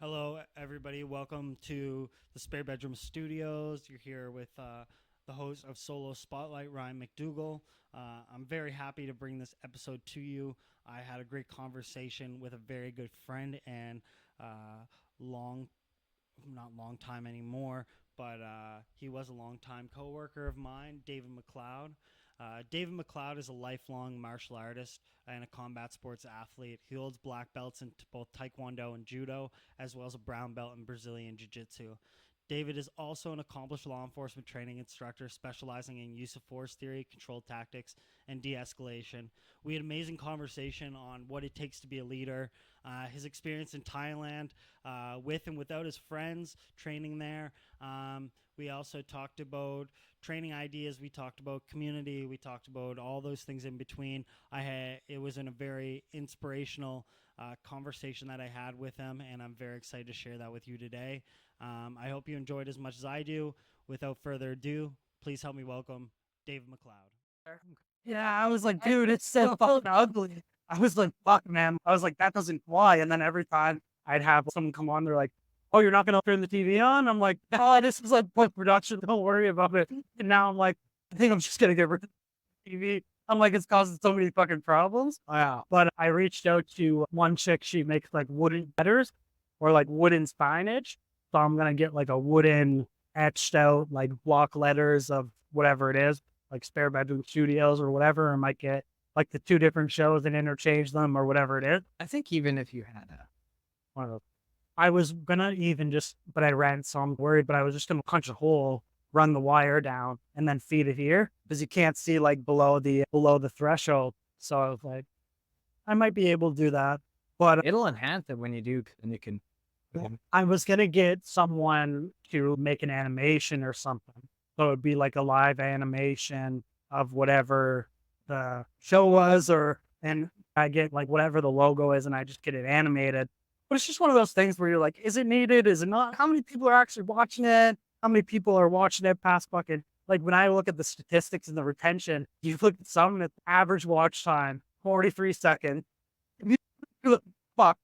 Hello, everybody. Welcome to the Spare Bedroom Studios. You're here with the host of Solo Spotlight, Ryan McDougall. I'm very happy to bring this episode to you. I had a great conversation with a very good friend and long not long time anymore, but he was a long time coworker of mine, David MacLeod. David MacLeod is a lifelong martial artist and a combat sports athlete. He holds black belts in both Taekwondo and Judo, as well as a brown belt in Brazilian Jiu Jitsu. David is also an accomplished law enforcement training instructor specializing in use of force theory, controlled tactics, and de escalation. We had an amazing conversation on what it takes to be a leader, his experience in Thailand, with and without his friends, training there. We also talked about training ideas. We talked about community. We talked about all those things in between. It was in a very inspirational conversation that I had with him, and I'm very excited to share that with you today. I hope you enjoyed as much as I do. Without further ado, please help me welcome David MacLeod. Yeah, I was like, dude, it's so fucking ugly. I was like, fuck, man. I was like, that doesn't fly. And then every time I'd have someone come on, they're like, oh, you're not going to turn the TV on? I'm like, oh, this is like post production. Don't worry about it. And now I'm like, I think I'm just going to get rid of the TV. I'm like, it's causing so many fucking problems. Yeah. But I reached out to one chick. She makes like wooden letters or like wooden signage. So I'm going to get like a wooden etched out like block letters of whatever it is, like Spare Bedroom Studios or whatever. I might get like the two different shows and interchange them or whatever it is. I think even if you had One of those. I was gonna even just, but I ran, so I'm worried. But I was just gonna punch a hole, run the wire down, and then feed it here because you can't see like below the threshold. So I was like, I might be able to do that. But it'll enhance it when you do, and you can. I was gonna get someone to make an animation or something. So it'd be like a live animation of whatever the show was, and I get like whatever the logo is, and I just get it animated. But it's just one of those things where you're like, is it needed? Is it not? How many people are actually watching it? How many people are watching it past fucking like when I look at the statistics and the retention, you look at some at average watch time, 43 seconds. Fuck.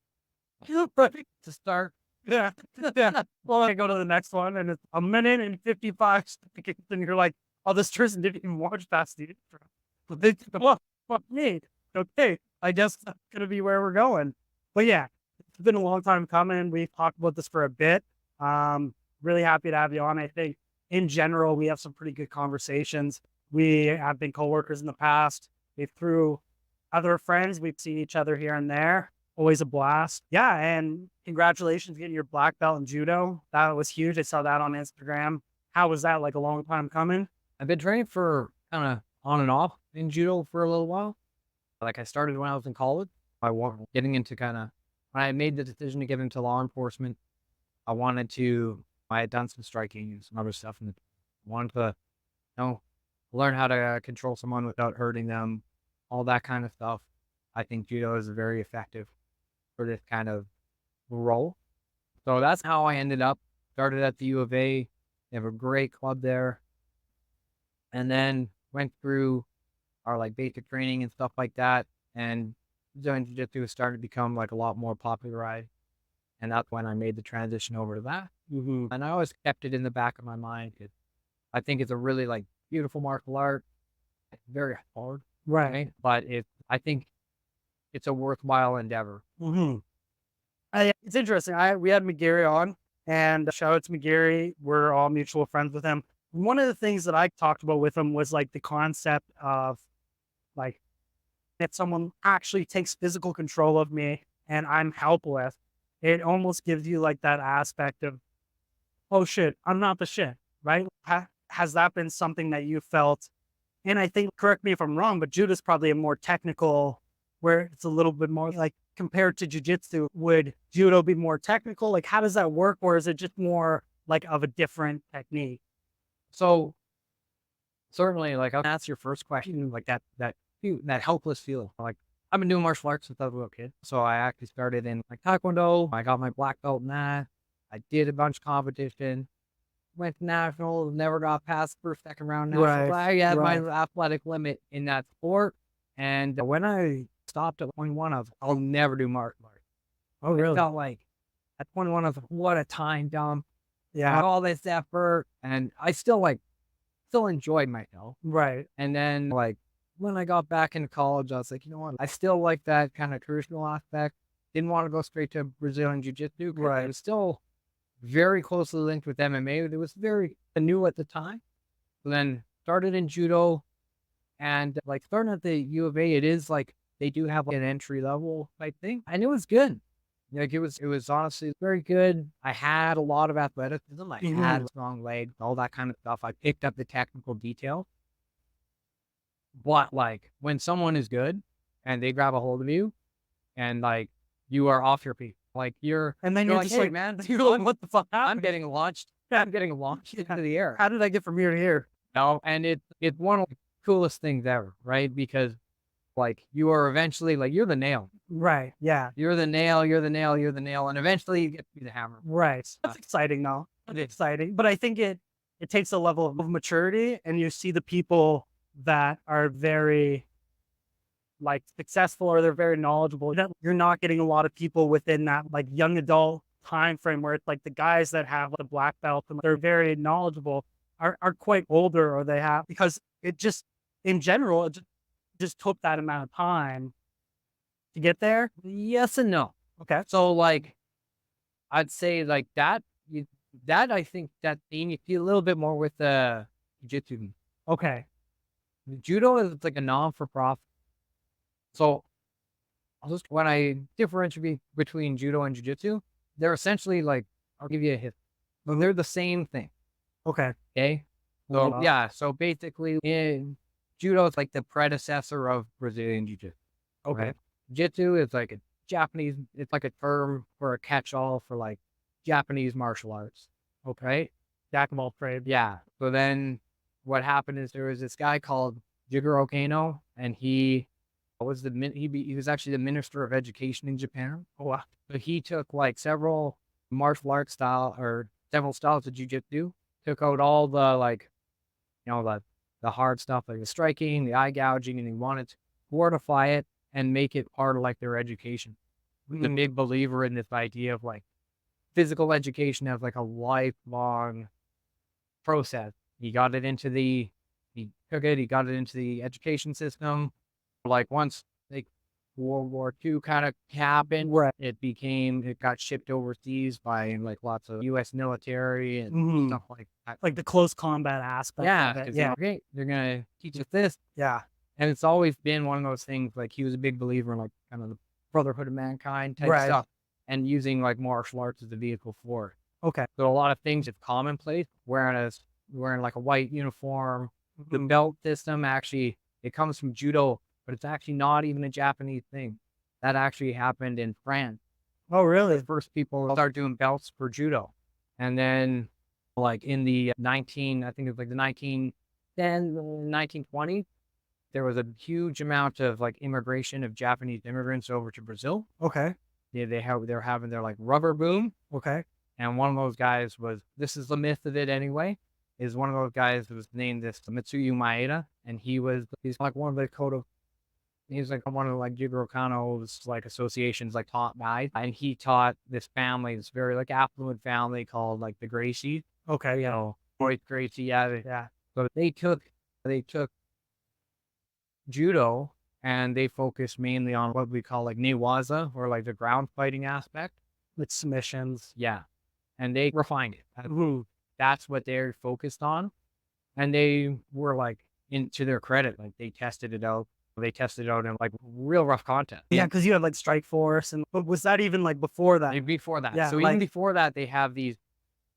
To start. Yeah. Yeah. Well, I go to the next one and it's a minute and 55 seconds, and you're like, oh, this person didn't even watch past the intro. But they took the fuck me. Okay. I guess that's gonna be where we're going. But yeah, it's been a long time coming. We've talked about this for a bit. Really happy to have you on. I think in general, we have some pretty good conversations. We have been coworkers in the past. We've through other friends, we've seen each other here and there. Always a blast. Yeah, and congratulations getting your black belt in judo. That was huge. I saw that on Instagram. How was that? Like a long time coming? I've been training for kind of on and off in judo for a little while. Like I started when I was in college. I was getting into kind of when I made the decision to get into law enforcement. I wanted to. I had done some striking and some other stuff, and wanted to, learn how to control someone without hurting them, all that kind of stuff. I think judo is very effective for this kind of role. So that's how I ended up. Started at the U of A. They have a great club there. And then went through our like basic training and stuff like that. And doing jiu-jitsu started to become like a lot more popularized. And that's when I made the transition over to that. Mm-hmm. And I always kept it in the back of my mind. I think it's a really like beautiful martial art. It's very hard. Right. But I think it's a worthwhile endeavor. Mm-hmm. It's interesting. We had McGarry on, and shout out to McGarry. We're all mutual friends with him. One of the things that I talked about with him was like the concept of like if someone actually takes physical control of me and I'm helpless, it almost gives you like that aspect of, oh shit, I'm not the shit, right? Has that been something that you felt? And I think, correct me if I'm wrong, but judo is probably a more technical, where it's a little bit more like compared to jujitsu. Would judo be more technical? Like, how does that work? Or is it just more like of a different technique? So certainly, like I'll answer your first question, like that helpless feeling. Like I've been doing martial arts since I was a little kid. So I actually started in like Taekwondo. I got my black belt in that. I did a bunch of competition. Went to nationals, never got past first, second round nationals. I had my athletic limit in that sport. And when I stopped at 21, I'll never do martial arts. Oh, really? It felt like at 21, I was like, what a time dump. Yeah. All this effort. And I still enjoyed myself. Right. And then like when I got back into college, I was like, you know what? I still like that kind of traditional aspect. Didn't want to go straight to Brazilian Jiu-Jitsu. Right. It was still very closely linked with MMA. It was very new at the time. So then started in judo, and like starting at the U of A, it is like they do have like an entry level type thing, and it was good. Like it was honestly very good. I had a lot of athleticism. I had strong legs, all that kind of stuff. I picked up the technical detail. But like when someone is good and they grab a hold of you and like you are off your feet, like and then you're you're like, just hey like, man, you're like, what the fuck I'm happened? getting launched. I'm getting launched into the air. How did I get from here to here? No, and it's one of the coolest things ever, right? Because like you are eventually like you're the nail. Right. Yeah. You're the nail, you're the nail, you're the nail, and eventually you get to be the hammer. Right. That's exciting though. That's exciting. But I think it takes a level of maturity, and you see the people that are very like successful or they're very knowledgeable. You're not getting a lot of people within that like young adult time frame where it's like the guys that have the black belt and they're very knowledgeable are quite older, or they have, because it just in general it just took that amount of time to get there. Yes and no. Okay. So like I'd say like that I think that theme you feel a little bit more with the jiu-jitsu. Okay. The judo is like a non-for-profit. So when I differentiate between judo and jiu-jitsu, they're essentially like, I'll give you a hit. They're the same thing. Okay. Okay. So yeah. So basically in judo, it's like the predecessor of Brazilian jiu-jitsu. Okay. Right? Jiu-jitsu is like a Japanese, it's like a term for a catch-all for like Japanese martial arts. Okay. Jack of all trades. Yeah. So then what happened is there was this guy called Jigoro Kano, and he was actually the minister of education in Japan. Oh, wow. But he took like several martial arts several styles of jiu-jitsu, took out all the like, the hard stuff like the striking, the eye gouging, and he wanted to fortify it and make it part of like their education. He was a big believer in this idea of like physical education as like a lifelong process. He got it into the education system. Like once like World War II kind of happened, it got shipped overseas by like lots of U.S. military and stuff like that. Like the close combat aspect. Yeah, Of it. great. They're gonna teach us this. Yeah. And it's always been one of those things. Like he was a big believer in like kind of the brotherhood of mankind type stuff, and using like martial arts as a vehicle for it. Okay. So a lot of things is commonplace. Wearing like a white uniform, the belt system actually it comes from judo, but it's actually not even a Japanese thing. That actually happened in France. Oh, really? The first people start doing belts for judo, and then like in the 1920s, there was a huge amount of like immigration of Japanese immigrants over to Brazil. Okay. They're having their like rubber boom. Okay. And one of those guys this is the myth of it anyway, is one of those guys was named this Mitsuyu Maeda, and he's like one of the he's like one of like Jigoro Kano's like associations like top guys, and he taught this family, this very like affluent family called like the Gracie. Okay. Yeah. Boyd Gracie, yeah. So they took judo and they focused mainly on what we call like newaza, or like the ground fighting aspect. With submissions. Yeah. And they refined it. That's what they're focused on. And they were like, to their credit, like they tested it out. They tested it out in like real rough contest. Yeah, because you had like Strike Force, but was that even like before that? Before that. Yeah, So even before that, they have these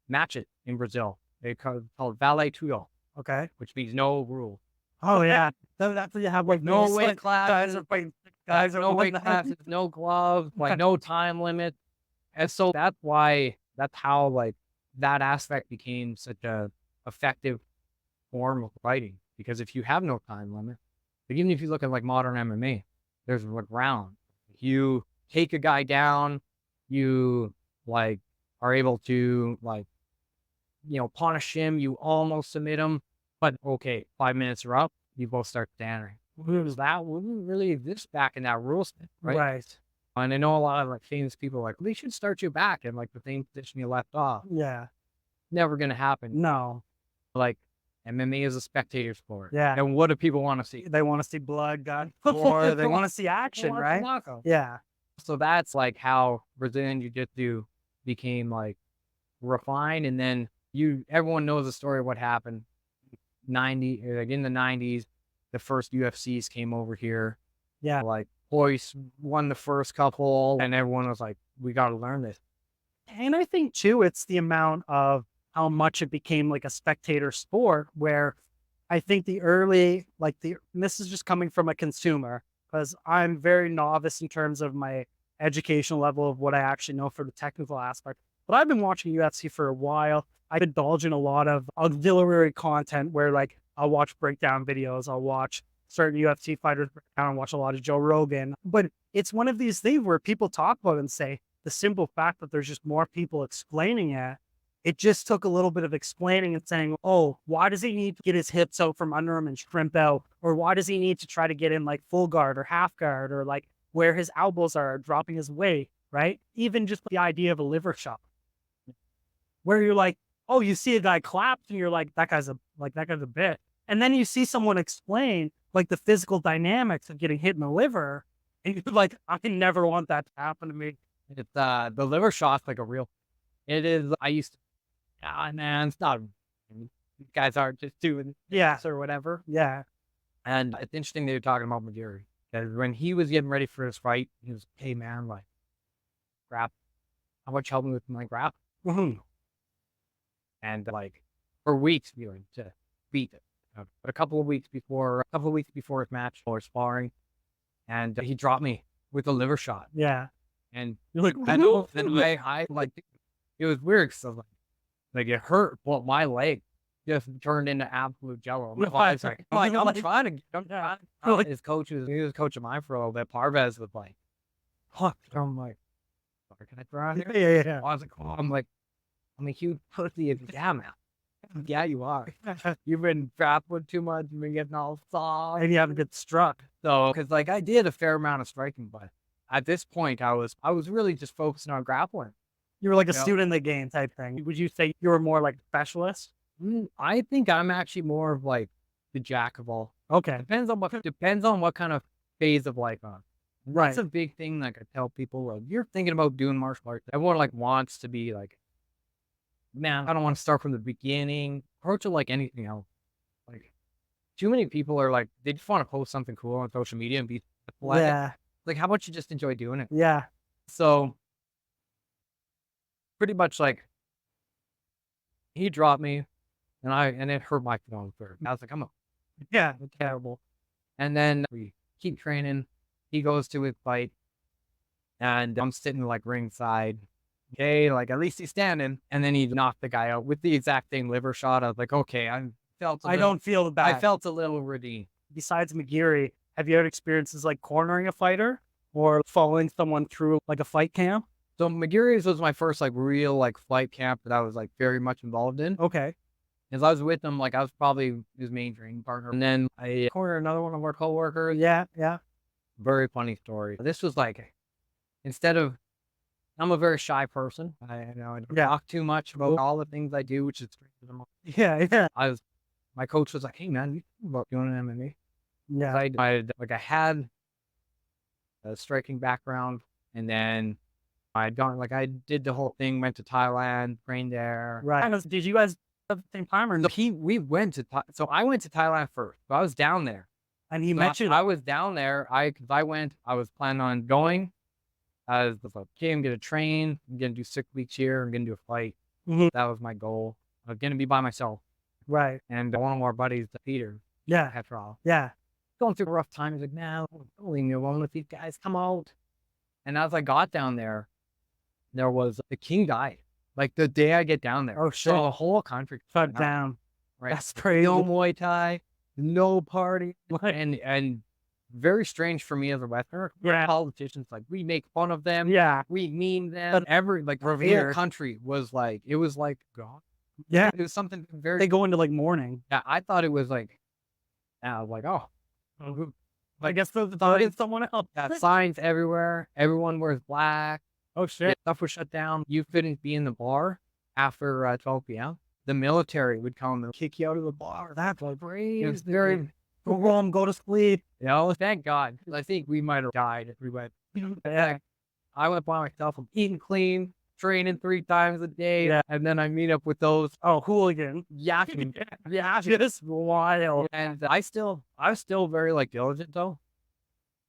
matches in Brazil. They called Vale Tudo. Okay. Which means no rule. Oh yeah. That's what you have like no weight class. Guys are fighting. Guys are no weight classes, no gloves, like no time limit. And so that's how like that aspect became such a effective form of fighting. Because if you have no time limit, like even if you look at like modern MMA, there's like round. You take a guy down, you like are able to like, punish him, you almost submit him, but okay, 5 minutes are up, you both start standing. That wouldn't really exist back in that rule set, right? And I know a lot of like famous people are like, they should start you back in like the same position you left off. Yeah. Never gonna happen. No. Like MMA is a spectator sport. Yeah. And what do people want to see? They want to see blood, God, or they want to see action, right? Yeah. So that's like how Brazilian Jiu-Jitsu became like refined, and then everyone knows the story of what happened. In the 90s, the first UFCs came over here. Yeah. Like Royce won the first couple, and everyone was like, we got to learn this. And I think too, it's the amount of how much it became like a spectator sport, where I think the early, and this is just coming from a consumer, because I'm very novice in terms of my educational level of what I actually know for the technical aspect. But I've been watching UFC for a while. I indulge in a lot of auxiliary content where like I'll watch breakdown videos, I'll watch certain UFC fighters break down, and watch a lot of Joe Rogan. But it's one of these things where people talk about it and say the simple fact that there's just more people explaining it. It just took a little bit of explaining and saying, oh, why does he need to get his hips out from under him and shrimp out? Or why does he need to try to get in like full guard or half guard, or like where his elbows are dropping his weight, right? Even just the idea of a liver shot, where you're like, oh, you see a guy clapped and you're like, that guy's a bit. And then you see someone explain like the physical dynamics of getting hit in the liver. And you're like, I never want that to happen to me. It's the liver shot's like a real, it is. I used to, man, it's not, these guys aren't just doing this or whatever. Yeah. And it's interesting that you're talking about McGarry, because when he was getting ready for his fight, he was, hey man, like, how much help me with my grap? Mm-hmm. And like for weeks, we were to beat it. But a couple of weeks before his match or sparring, and he dropped me with a liver shot. Yeah. And you're like, I know, and I like, it was weird. So like it hurt, but my leg just turned into absolute jello. My body's like, I'm trying to. His coach he was coaching mine for a little bit. Parvez was like, fuck. I'm like, can I throw out here? Yeah. I was like, oh, I'm a huge pussy. Yeah, man. Yeah, you are. You've been grappling too much. You've been getting all soft. And you haven't been struck. So, because like I did a fair amount of striking, but at this point, I was really just focusing on grappling. You were like a student in the game type thing. Would you say you were more like a specialist? I think I'm actually more of like the jack of all. Okay. Depends on what kind of phase of life I'm. Right. That's a big thing. Like I tell people, well, you're thinking about doing martial arts. Everyone like wants to be like, man, I don't want to start from the beginning. Approach it like anything else. Like too many people are like, they just want to post something cool on social media and be yeah. Like, how about you just enjoy doing it? Yeah. So pretty much like he dropped me and it hurt my feelings. I was like, yeah, terrible. And then we keep training. He goes to his fight and I'm sitting like ringside. Okay, like at least he's standing. And then he knocked the guy out with the exact same liver shot. I was like, okay, I don't feel bad. I felt a little redeemed. Besides McGarry, have you had experiences like cornering a fighter or following someone through like a fight camp? So McGarry's was my first like real like fight camp that I was like very much involved in. Okay. As I was with him, like I was probably his main training partner. And then I cornered another one of our coworkers. Yeah, yeah. Very funny story. This was like, I'm a very shy person. I don't talk too much about all the things I do, which is yeah. My coach was like, hey man, you think about doing an MMA? Yeah. I had a striking background, and then I did the whole thing, went to Thailand, trained there. Right. Did you guys at the same time or no? We went to I went to Thailand first, but I was down there. And he met you. I was down there. I was planning on going. I was like, okay, I'm gonna train. I'm gonna do 6 weeks here. I'm gonna do a fight. Mm-hmm. That was my goal. I was gonna be by myself. Right. And one of our buddies, Peter. Yeah. Petrol. Yeah. Going through a rough time. He's like, nah, don't leave me alone with these guys. Come out. And as I got down there, there was the king died. Like the day I get down there. Oh shit. So the whole country shut down. Right. That's crazy. No Muay Thai, no party. And very strange for me as a Westerner. Yeah. Politicians, like, we make fun of them. Yeah. We meme them. But the whole country was like, it was like God. Yeah. It was something very. They go into like mourning. Yeah, I thought it was like, I was like, oh, I guess the target someone else. Yeah, signs everywhere. Everyone wears black. Oh shit. Stuff was shut down. You couldn't be in the bar after 12 p.m. The military would come and kick you out of the bar. That's like crazy. It was very, Go home, go to sleep. thank God. I think we might have died if we went. Yeah. I went by myself. I'm eating clean, training 3 times a day. Yeah. And then I meet up with those Oh, hooligan. yakking. Yeah, just wild. And I was still very like diligent though.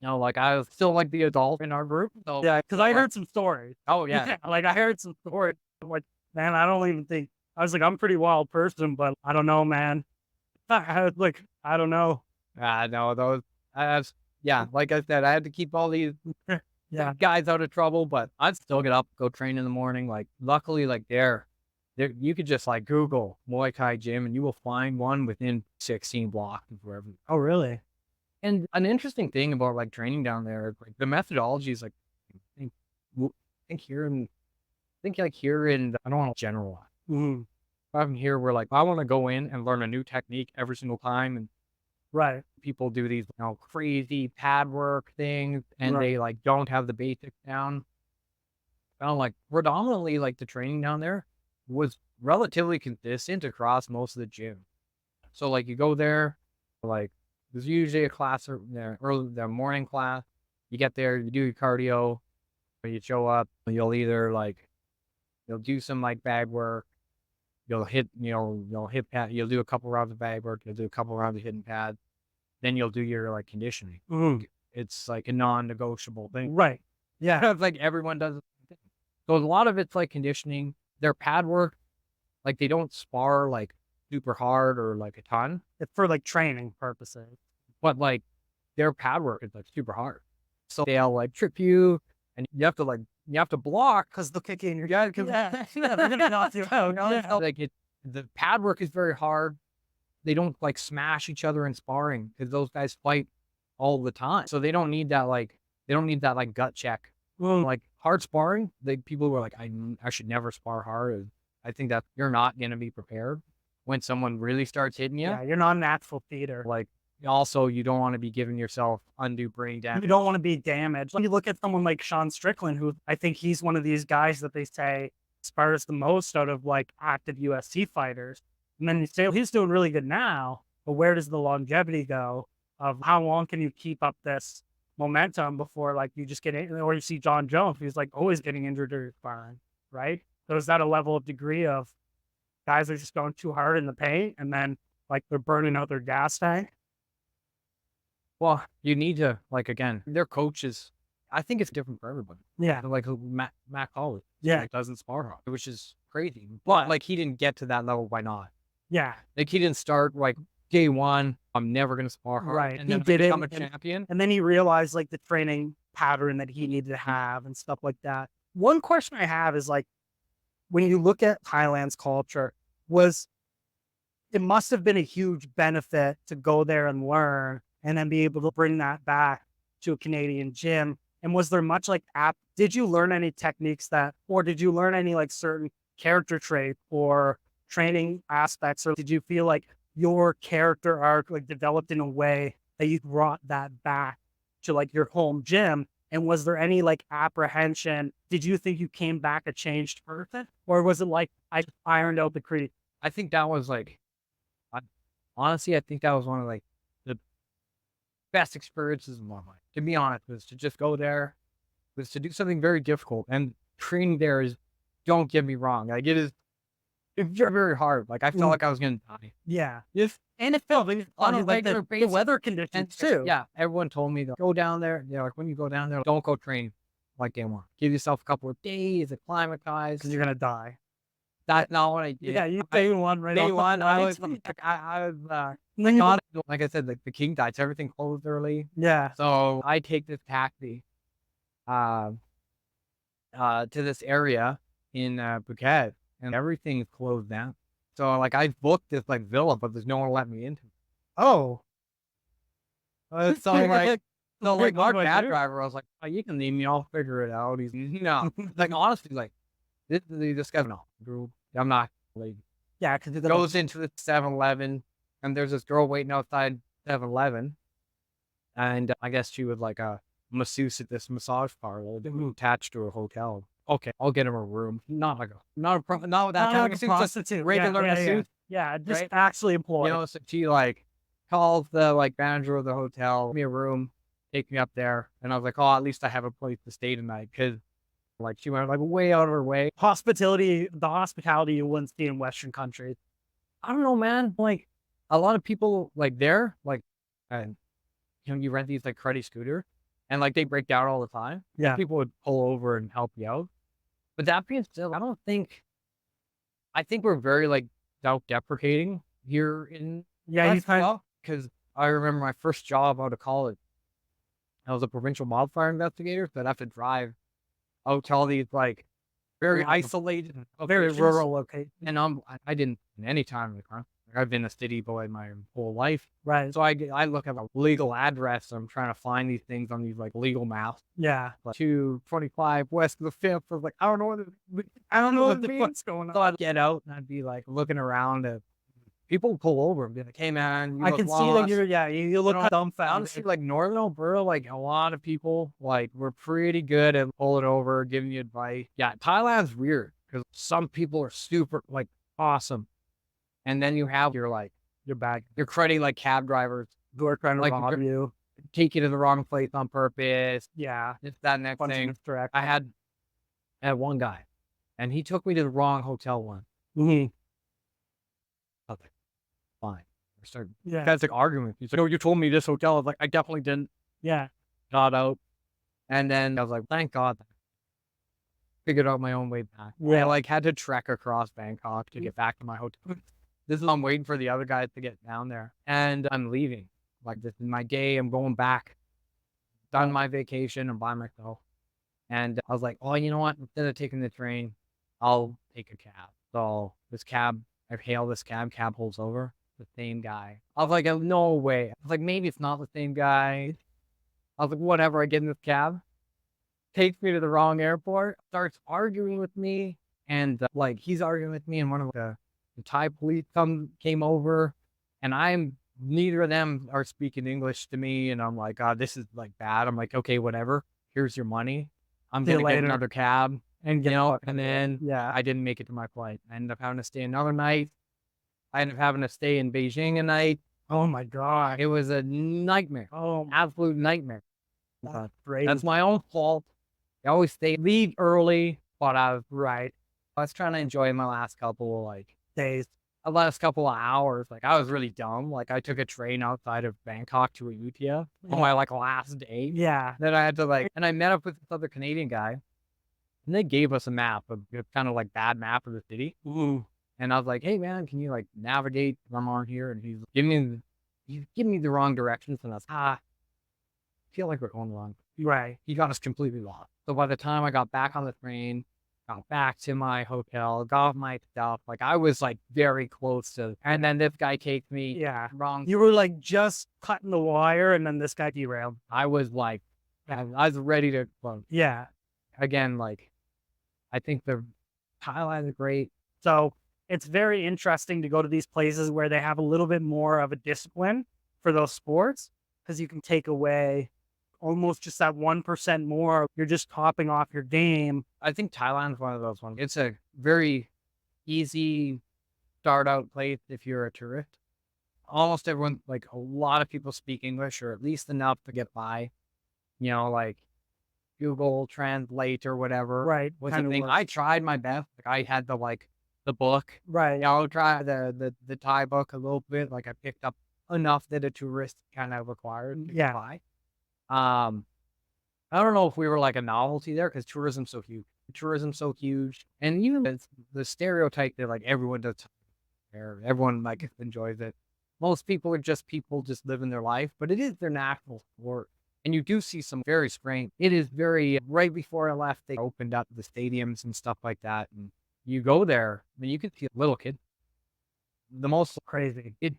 Like I was still like the adult in our group. So Yeah, because I heard some stories. oh yeah. Like I heard some stories. I'm like, man, I don't even think. I was like, I'm a pretty wild person, but I don't know, man. I was like, I don't know. No, those like I said, I had to keep all these Yeah. guys out of trouble, but I'd still get up, go train in the morning. Like luckily, like there you could just like Google Muay Thai gym and you will find one within 16 blocks of wherever. Oh, really? And an interesting thing about like training down there, like the methodology is like I think here in I don't want to generalize. Mm-hmm. I'm here where like I want to go in and learn a new technique every single time, and Right. people do these crazy pad work things and Right. they like don't have the basics down. Like predominantly like the training down there was relatively consistent across most of the gym. So like you go there, like there's usually a class there early, the morning class. You get there, you do your cardio, or you show up, you'll either you'll do some like bag work, you'll hit hit pad, you'll do a couple rounds of bag work, you'll do a couple rounds of hitting pad, then you'll do your like conditioning. Mm-hmm. It's like a non-negotiable thing. Right. Yeah. It's like everyone does the same thing. So a lot of it's like conditioning. Their pad work, like they don't spar like super hard or like a ton, It's for like training purposes. but like their pad work is like super hard. So they'll like trip you and you have to block Because they'll kick you in your yeah, yeah. They're gonna knock you out. yeah. Like the pad work is very hard. They don't like smash each other in sparring because those guys fight all the time. So they don't need that gut check. Mm. Like hard sparring, people were like, I should never spar hard. I think that you're not gonna be prepared when someone really starts hitting you. Yeah, you're not a natural feeder. Like also you don't want to be giving yourself undue brain damage. You don't want to be damaged. When you look at someone like Sean Strickland, who I think he's one of these guys that they say spars the most out of like active UFC fighters. And then you say he's doing really good now, but where does the longevity go of how long can you keep up this momentum before like you just get in, or you see John Jones, who's like always getting injured during sparring, right? So is that a level of degree of guys are just going too hard in the paint and then like they're burning out their gas tank? Well, you need to again, their coaches. I think it's different for everybody. Yeah. Like MacLeod, Yeah. doesn't spar hard, which is crazy. But like he didn't get to that level by not. Yeah. Like he didn't start like day one. I'm never gonna spar hard. Right. And He then did it, become a and- champion. And then he realized like the training pattern that he needed to have and stuff like that. One question I have is like, when you look at Thailand's culture, it must have been a huge benefit to go there and learn and then be able to bring that back to a Canadian gym. And was there much like did you learn any techniques or did you learn any like certain character traits or training aspects, or did you feel like your character arc like developed in a way that you brought that back to like your home gym? And was there any like apprehension? Did you think you came back a changed person, or was it like I ironed out the crease? I think that was honestly, I think that was one of like the best experiences of my life. To be honest, was to just go there, was to do something very difficult. And training there is, don't get me wrong, like it's very, very hard. Like I felt like I was gonna die. Yeah. And it felt On a like regular the the weather conditions too. Yeah, everyone told me to go down there. Like when you go down there, don't go train like day one. Give yourself a couple of days, acclimatize. Because you're gonna die. That's not what I did. Yeah, you day one right Day off the one, I flight. was And then you- not like I said, like the king diets, everything closed early. yeah. So I take this taxi to this area in Phuket, and everything's closed down. So like I booked this like villa, but there's no one let me into. Oh. So like So like what our do I cab do? driver, I was like, oh, you can leave me, I'll figure it out. He's no, like honestly, like this guy, no, dude, I'm not. Like Yeah, because goes into the 7-Eleven, and there's this girl waiting outside 7-Eleven, And I guess she was like a masseuse at this massage parlor attached to a hotel. Okay, I'll get him a room. Not like not that Not type of like a masseuse, just prostitute. regular masseuse. Yeah, just right? actually You employed. know, so she like calls the like manager of the hotel, give me a room, take me up there, and I was like, oh, at least I have a place to stay tonight, because like she went like way out of her way. The hospitality you wouldn't see in Western countries. I don't know, man. Like a lot of people like there, like, and you rent these like cruddy scooter, and like they break down all the time. Yeah. People would pull over and help you out. But that being said, I think we're very like self-deprecating here in Yeah, you kind of, because I remember my first job out of college. I was a provincial wildfire investigator, so I'd have to drive out to all these like very isolated, very locations. rural location. And I didn't spend any time in the car. Like, I've been a city boy my whole life. Right. So I look at a legal address. I'm trying to find these things on these like legal maps. Yeah. Like 225 west of the 5th. I was like, I don't know what the the fuck's going So on. I'd get out and I'd be like looking around at people pull over and be like, hey man, you I look can see that lost. you look Honestly, dumbfounded. like Northern Alberta, like a lot of people, like we're pretty good at pulling over, giving you advice. Yeah, Thailand's weird because some people are super like awesome, and then you have your like You're back. your cruddy like cab drivers Who are trying to like rob you. take you to the wrong place on purpose. Yeah. It's that next Bunch thing. of direct. I had one guy, and he took me to the wrong hotel one. Mhm. Okay, fine. I started Yeah. guys like arguing. He's like, "No, you told me this hotel." I was like, "I definitely didn't." Yeah. Got out, and then I was like, "Thank God." Figured out my own way back. Yeah. I like had to trek across Bangkok to get back to my hotel. This is I'm waiting for the other guys to get down there, and I'm leaving. Like this is my day. I'm going back. Done my vacation. I'm by myself, and I was like, "Oh, you know what? Instead of taking the train, I'll take a cab." So this cab, I hail this cab. Cab pulls over. The same guy. I was like, "Oh, no way." I was like, maybe it's not the same guy. I was like, whatever. I get in this cab, takes me to the wrong airport, starts arguing with me, and like he's arguing with me, and one of the Thai police came over, and neither of them are speaking English to me, and I'm like, God, this is like bad. I'm like, okay, whatever. Here's your money. I'm See you gonna get later. another cab, And and then yeah. I didn't make it to my flight. I ended up having to stay another night. I ended up having to stay in Beijing a night. Oh my God. It was a nightmare. Oh, Absolute nightmare. that's great. That's my own fault. I always leave early, but right. I was trying to enjoy my last couple Days. of hours. Like I was really dumb. Like I took a train outside of Bangkok to Ayutthaya on my like last day. Yeah. Then I had to like, and I met up with this other Canadian guy, and they gave us a map, a kind of like bad map of the city. Ooh. And I was like, hey man, can you like navigate from on here? And he's giving me the wrong directions, and I was I feel like we're going wrong. Right. He got us completely lost. So by the time I got back on the train, got back to my hotel, got my stuff, like I was like very close to, and then this guy takes me Yeah. wrong. You were like just cutting the wire, and then this guy derailed. I was like, I was ready to, well, Yeah. again, like, I think the Thailand is great. So it's very interesting to go to these places where they have a little bit more of a discipline for those sports, because you can take away almost just that 1% more. You're just topping off your game. I think Thailand's one of those ones. It's a very easy start out place if you're a tourist. Almost everyone, like a lot of people speak English, or at least enough to get by. You know, like Google Translate or whatever. Right. Was a Kinda thing. works. I tried my best. Like I had the book. Right. Yeah, I'll try the Thai book a little bit. Like I picked up enough that a tourist kind of required to Yeah. buy. I don't know if we were like a novelty there because tourism's so huge, and even the stereotype that like everyone does, everyone like enjoys it. Most people are just people just living their life, but it is their national sport. And you do see some very strange. It is very right before I left, they opened up the stadiums and stuff like that, and you go there, I mean, you can see a little kid. The most Crazy. It-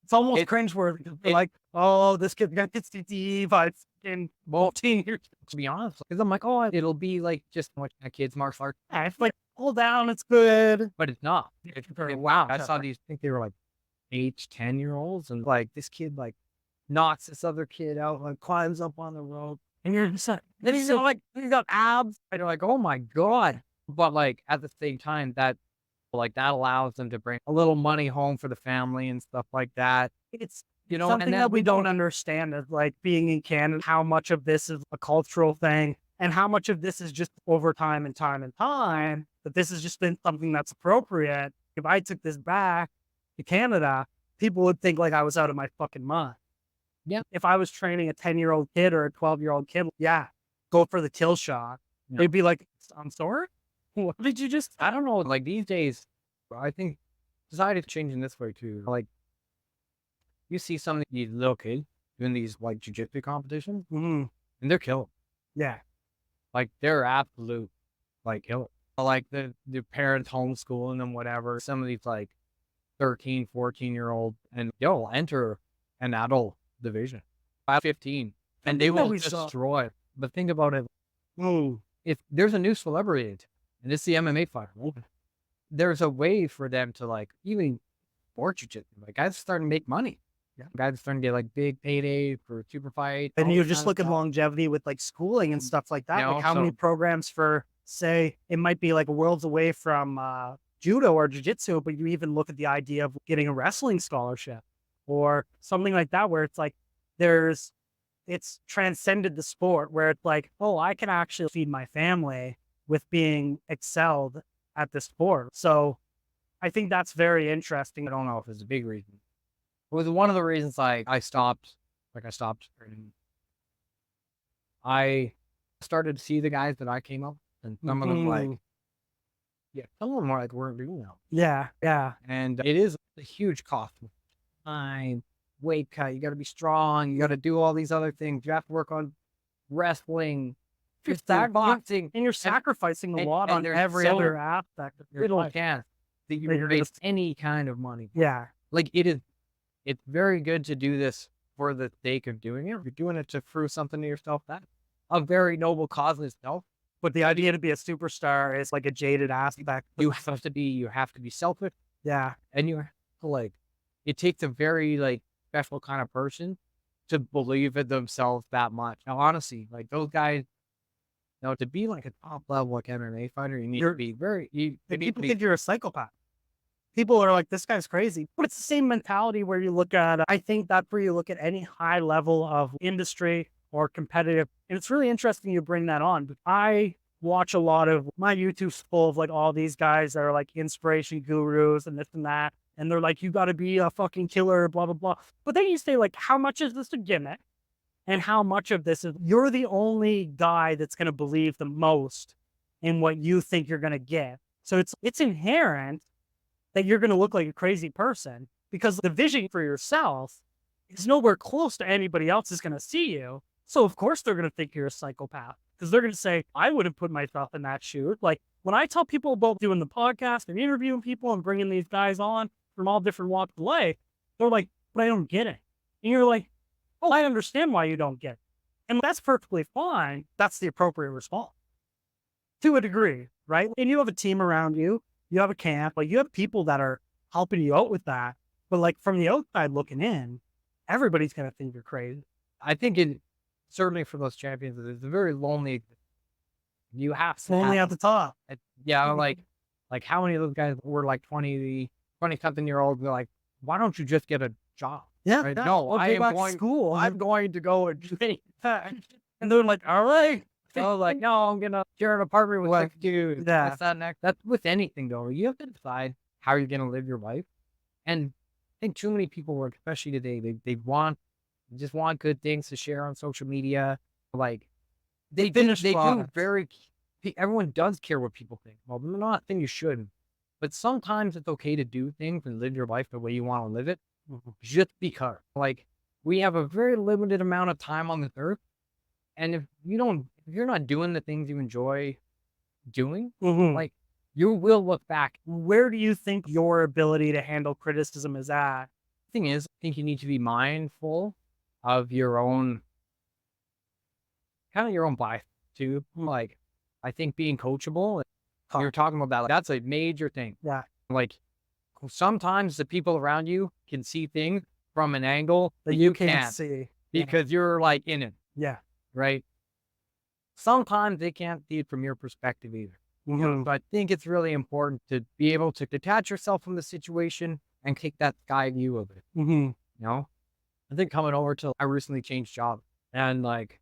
It's almost it- cringeworthy. it- Like, oh, this kid got CTE vibes in 14 years. to be honest, because I'm like, oh, it'll be like just what a kid's martial arts, Yeah, it's like, pull down, it's good. but it's not. Wow. I saw these. I think they were like 8, 10-year-olds, and like this kid like knocks this other kid out, like climbs up on the rope. And you're just like, then he's like, he's got abs. And you're like, oh my God. But like at the same time, that allows them to bring a little money home for the family and stuff like that. It's You know, something and that we don't understand is like being in Canada, how much of this is a cultural thing and how much of this is just over time and time and time, that this has just been something that's appropriate. If I took this back to Canada, people would think like I was out of my fucking mind. Yeah. If I was training a 10-year-old kid or a 12-year-old kid, yeah, go for the kill shot. Yeah. They'd be like, I'm sorry? What did you just? I don't know. Like these days, I think society's changing this way too. Like you see some of these little kids doing these like jiu-jitsu competitions Mm, and they're killing. yeah. Like they're absolute like killer. Like the parents homeschooling them, whatever. Some of these like 13, 14-year-old and they'll enter an adult division by 15 and they will destroy it. But think about it. Mm, If there's a new celebrity and it's the MMA fighter, there's a way for them to like even more jiu-jitsu. Like guys are starting to make money. Yeah. Guys are starting to get like big payday for super fight. and all you this just kind of look at stuff. longevity with like schooling and stuff like that. You know, Like how many so- programs for, say, it might be like worlds away from judo or jiu-jitsu, but you even look at the idea of getting a wrestling scholarship or something like that, where it's like it's transcended the sport, where it's like, oh, I can actually feed my family with being excelled at the sport. So I think that's very interesting. I don't know if it's a big reason. It was one of the reasons I stopped training. I started to see the guys that I came up with, and some of them like, Mhm. yeah, some of them were like weren't doing well. Yeah. And it is a huge cost. Time, weight cut, you gotta be strong, you gotta do all these other things. You have to work on wrestling, You're boxing, And you're sacrificing a and- lot and on there's every so other aspect of your little life. chance that you That you're gonna raise any kind of money. Yeah. Like it's very good to do this for the sake of doing it. You're doing it to prove something to yourself. That's a very noble cause in itself. But the idea to be a superstar is like a jaded aspect. You have to be selfish, Yeah. and you have to like, it takes a very like special kind of person to believe in themselves that much. Now, honestly, like those guys, to be like a top level like MMA fighter, you need to be very, you And need to people be, think you're a psychopath. People are like, this guy's crazy. But it's the same mentality where you look at, I think that's where you look at any high level of industry or competitive. And it's really interesting you bring that on. But I watch a lot of my YouTube's full of like all these guys that are like inspiration gurus and this and that. And they're like, you got to be a fucking killer, blah, blah, blah. But then you say, like, how much is this a gimmick? And how much of this is you're the only guy that's going to believe the most in what you think you're going to get. So it's inherent that you're going to look like a crazy person because the vision for yourself is nowhere close to anybody else is going to see you. So of course they're going to think you're a psychopath because they're going to say, I wouldn't put myself in that shoe. Like when I tell people about doing the podcast and interviewing people and bringing these guys on from all different walks of life, they're like, but I don't get it. And you're like, oh, I understand why you don't get it. And that's perfectly fine. That's the appropriate response to a degree, right? And you have a team around you. You have a camp, like you have people that are helping you out with that. But like from the outside looking in, everybody's going to think you're crazy. I think it certainly for those champions, it's a very lonely. You have to Only at the top. yeah, like how many of those guys were like 20 something year olds? They're like, why don't you just get a job? Yeah. Right? Yeah. No, Or I go am back to going. school. I'm going to go and train. And they're like, all right. So like, no, I'm gonna share an apartment with like dude. Yeah. That's that next. That's with anything though. You have to decide how you're gonna live your life. And I think too many people work, especially today, they just want good things to share on social media. Like they do everyone does care what people think. Well, I'm not saying you shouldn't, but sometimes it's okay to do things and live your life the way you want to live it. Just because like we have a very limited amount of time on this earth. And if you're not doing the things you enjoy doing, like you will look back. Where do you think your ability to handle criticism is at? Thing is, I think you need to be mindful of your own bias too. Like, I think being coachable, you're talking about that, like, that's a major thing. Yeah. Like, sometimes the people around you can see things from an angle that you can't see. because you're like in it, Yeah. right? Sometimes they can't see it from your perspective either. Mhm. So I think it's really important to be able to detach yourself from the situation and take that sky view of it. Mhm. You know, I think coming over to, I recently changed jobs, and like,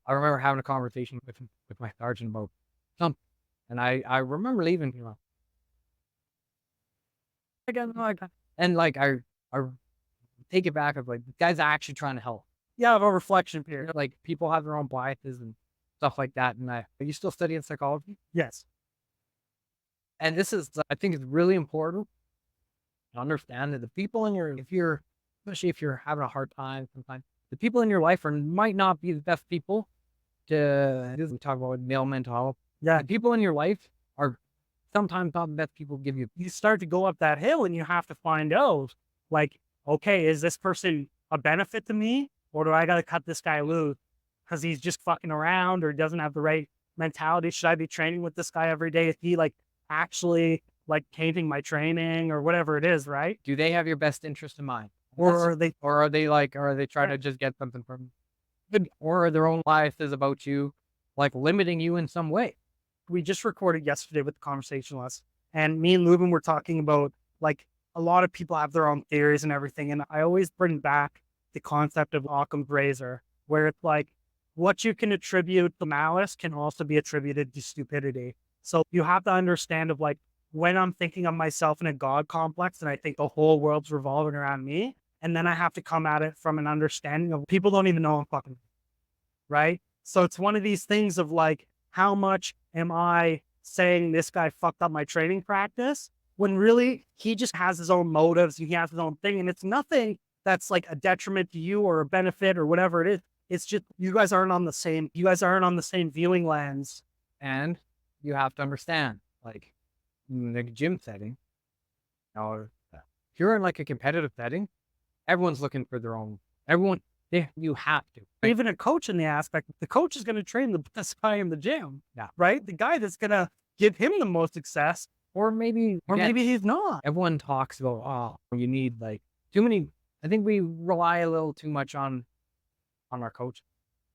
I remember having a conversation with my sergeant about something, and I remember leaving, again, like, and like I take it back of like, this guy's actually trying to help. Yeah, have a reflection period. Like, people have their own biases and stuff like that. And are you still studying psychology? Yes. And this is, I think it's really important to understand that the people in your, especially if you're having a hard time sometimes, the people in your life might not be the best people to, we talk about male mental health. Yeah. The people in your life are sometimes not the best people to give you. You start to go up that hill and you have to find out, like, okay, is this person a benefit to me, or do I got to cut this guy loose because he's just fucking around or doesn't have the right mentality? Should I be training with this guy every day? Is he like actually like tainting my training or whatever it is, right? Do they have your best interest in mind? Or are they are they trying to just get something from you? Or are their own biases about you, like limiting you in some way? we just recorded yesterday with the conversationalists, and me and Lubin were talking about like a lot of people have their own theories and everything. And I always bring back the concept of Occam's razor, where it's like what you can attribute to malice can also be attributed to stupidity. So you have to understand of like when I'm thinking of myself in a God complex and I think the whole world's revolving around me, and then I have to come at it from an understanding of people don't even know I'm fucking right. So it's one of these things of like, how much am I saying this guy fucked up my training practice when really he just has his own motives and he has his own thing. And it's nothing that's like a detriment to you or a benefit or whatever it is. It's just, you guys aren't on the same viewing lens. And you have to understand, like, in the gym setting, if you're in like a competitive setting, everyone's looking for their own, you have to. Right? Even a coach in the aspect, the coach is going to train the best guy in the gym, right? The guy that's going to give him the most success, or maybe he's not. Everyone talks about, oh, you need like too many. I think we rely a little too much on our coach.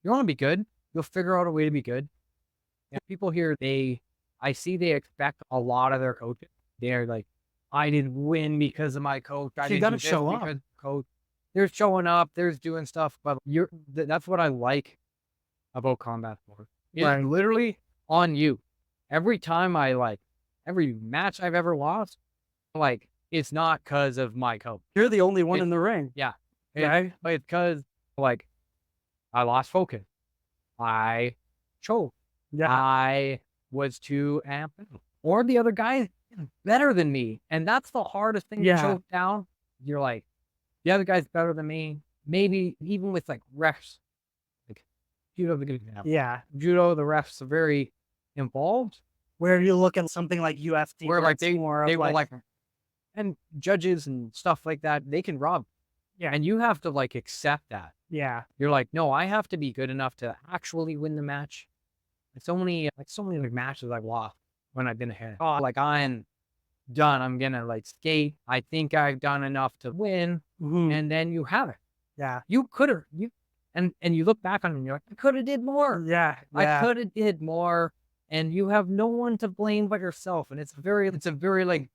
You want to be good, you'll figure out a way to be good. And people here, I see they expect a lot of their coaches. They're like, I didn't win because of my coach. You got to show up. Coach, they're showing up, they're doing stuff, but that's what I like about combat sports. It's literally on you. Every time every match I've ever lost, like, it's not because of my coach. You're the only one in the ring. Yeah. Right? It's because, like, I lost focus. I choked. Yeah. I was too amped. Or the other guy is better than me. And that's the hardest thing to choke down. You're like, the other guy's better than me. Maybe even with like refs. Like, judo's a good example. Yeah. Judo, the refs are very involved. Where you look at something like UFC, where like they will like, and judges and stuff like that, they can rob. Yeah. And you have to like accept that. Yeah. You're like, no, I have to be good enough to actually win the match. It's so many like matches I've lost when I've been ahead. Oh, like, I'm done. I'm gonna like skate. I think I've done enough to win. Mm-hmm. And then you have it. Yeah. You could have, and you look back on it and you're like, I could have did more. Yeah. I could have did more. And you have no one to blame but yourself. And it's a very like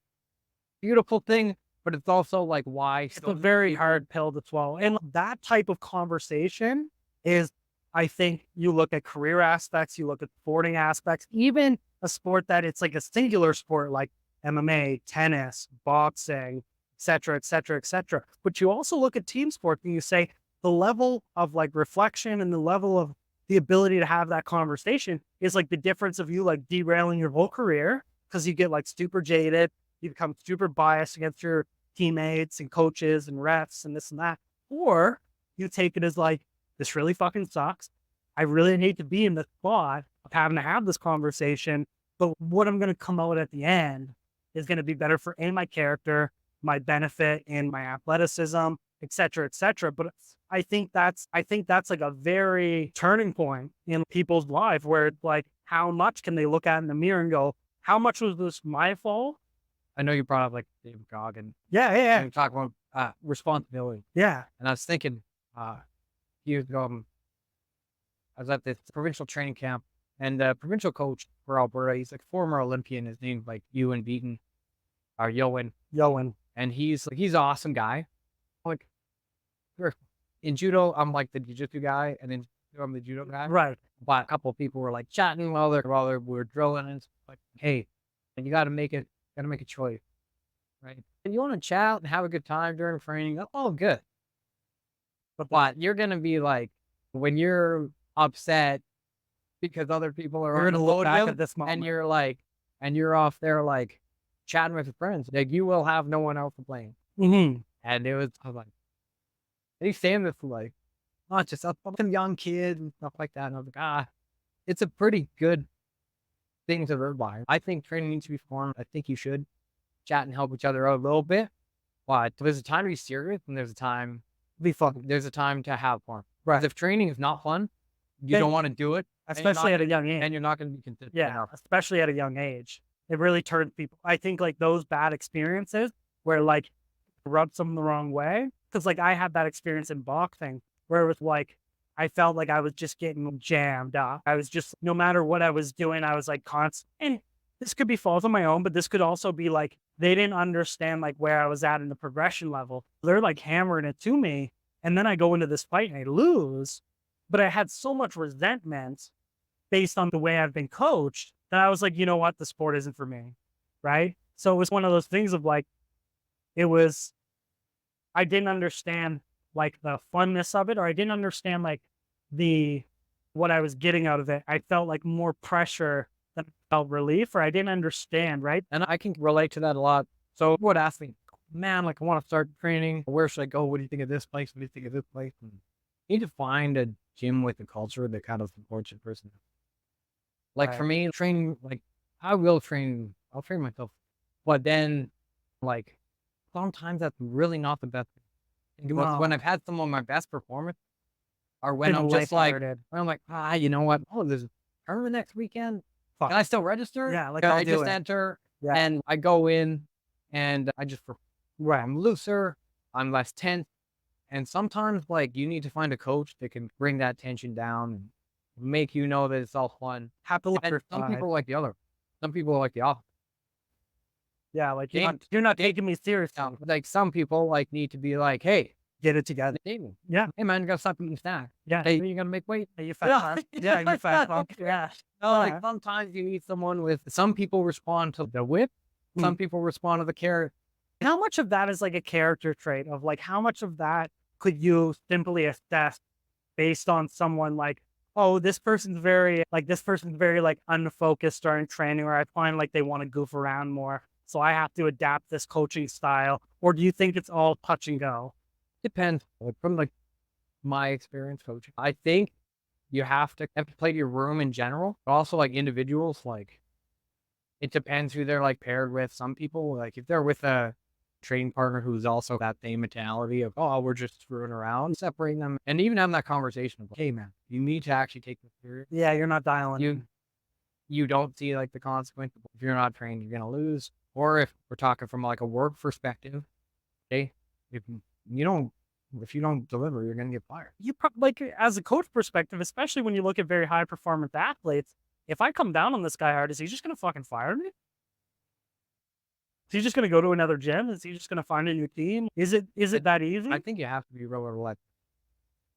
beautiful thing, but it's also like, why? It's a very hard pill to swallow. And that type of conversation is, I think, you look at career aspects, you look at sporting aspects, even a sport that it's like a singular sport like MMA, tennis, boxing, et cetera, et cetera, et cetera. But you also look at team sports and you say the level of like reflection and the level of the ability to have that conversation is like the difference of you like derailing your whole career because you get like super jaded, you become super biased against your teammates and coaches and refs and this and that. Or you take it as like, this really fucking sucks. I really hate to be in the spot of having to have this conversation, but what I'm going to come out at the end is going to be better for my character, my benefit, and my athleticism, et cetera, et cetera. But I think that's like a very turning point in people's life where it's like, how much can they look at in the mirror and go, how much was this my fault? I know you brought up like David Goggin. Yeah. And talk about responsibility. Yeah. And I was thinking, years ago, I was at this provincial training camp, and the provincial coach for Alberta, he's like former Olympian. His name's like Ewan Beaton, or Yowen, and he's an awesome guy. Like in judo, I'm like the jiu-jitsu guy, and in judo, I'm the judo guy. Right. But a couple of people were like chatting while we were drilling, and it's like, hey, and you got to make a choice, right? And you want to chat and have a good time during training, oh, good. But you're gonna be like, when you're upset because other people are You're on the gonna look load back with, at this moment. and you're like, and you're off there like chatting with your friends, like you will have no one else to blame. Mm-hmm. And I was like, he's saying this like, not just a fucking young kid and stuff like that. And I was like, it's a pretty good thing to live by. I think training needs to be fun. I think you should chat and help each other out a little bit. But there's a time to be serious, and there's a time to be fun. There's a time to have fun. Right. If training is not fun, you don't want to do it, especially at a young age. and you're not going to be consistent. Yeah, enough. especially at a young age. It really turns people. I think like those bad experiences where like rub someone the wrong way. Because like I had that experience in boxing where it was like I felt like I was just getting jammed up. I was just, no matter what I was doing, I was like constant. And this could be fault on my own, but this could also be like they didn't understand like where I was at in the progression level. They're like hammering it to me. And then I go into this fight and I lose. But I had so much resentment based on the way I've been coached that I was like, you know what? The sport isn't for me. Right. So it was one of those things of like, I didn't understand like the funness of it, or I didn't understand like what I was getting out of it. I felt like more pressure than I felt relief, or I didn't understand. Right. And I can relate to that a lot. So would ask me, man, like I want to start training. Where should I go? What do you think of this place? What do you think of this place? And you need to find a gym with a culture that kind of supports your person. Like for me, training, like I'll train myself. But then like sometimes that's really not the best thing. When I've had some of my best performance are when I'm just like, you know what? Oh, there's a tournament next weekend. Can I still register? Yeah, like I just enter and I go in and I just, I'm looser, I'm less tense. And sometimes like you need to find a coach that can bring that tension down and make you know that it's all fun. And some people like the other. Some people like the opposite. Yeah, like you're not taking me serious. Like some people like need to be like, hey, get it together. Yeah. Hey man, you gotta stop eating snacks. Yeah. Hey, you gotta make weight. Hey, you fat. Yeah, you fat. Yeah. No, like sometimes you need someone with. Some people respond to the whip. Some people respond to the carrot. How much of that is like a character trait of like how much of that could you simply assess based on someone like, oh, this person's very like unfocused during training, or I find like they want to goof around more, so I have to adapt this coaching style? Or do you think it's all touch and go? Depends. Like from like my experience coaching, I think you have to play to your room in general, but also like individuals. Like it depends who they're like paired with. Some people like if they're with a training partner who's also that same mentality of, oh, we're just screwing around, separating them, and even having that conversation of, hey man, you need to actually take this serious. Yeah, you're not dialing. You don't see like the consequence. If you're not trained, you're gonna lose. Or if we're talking from like a work perspective, okay, if you don't deliver, you're gonna get fired. You like as a coach perspective, especially when you look at very high performance athletes, if I come down on this guy hard, is he just gonna fucking fire me? Is he just going to go to another gym? Is he just going to find a new team? Is it that easy? I think you have to be real relentless.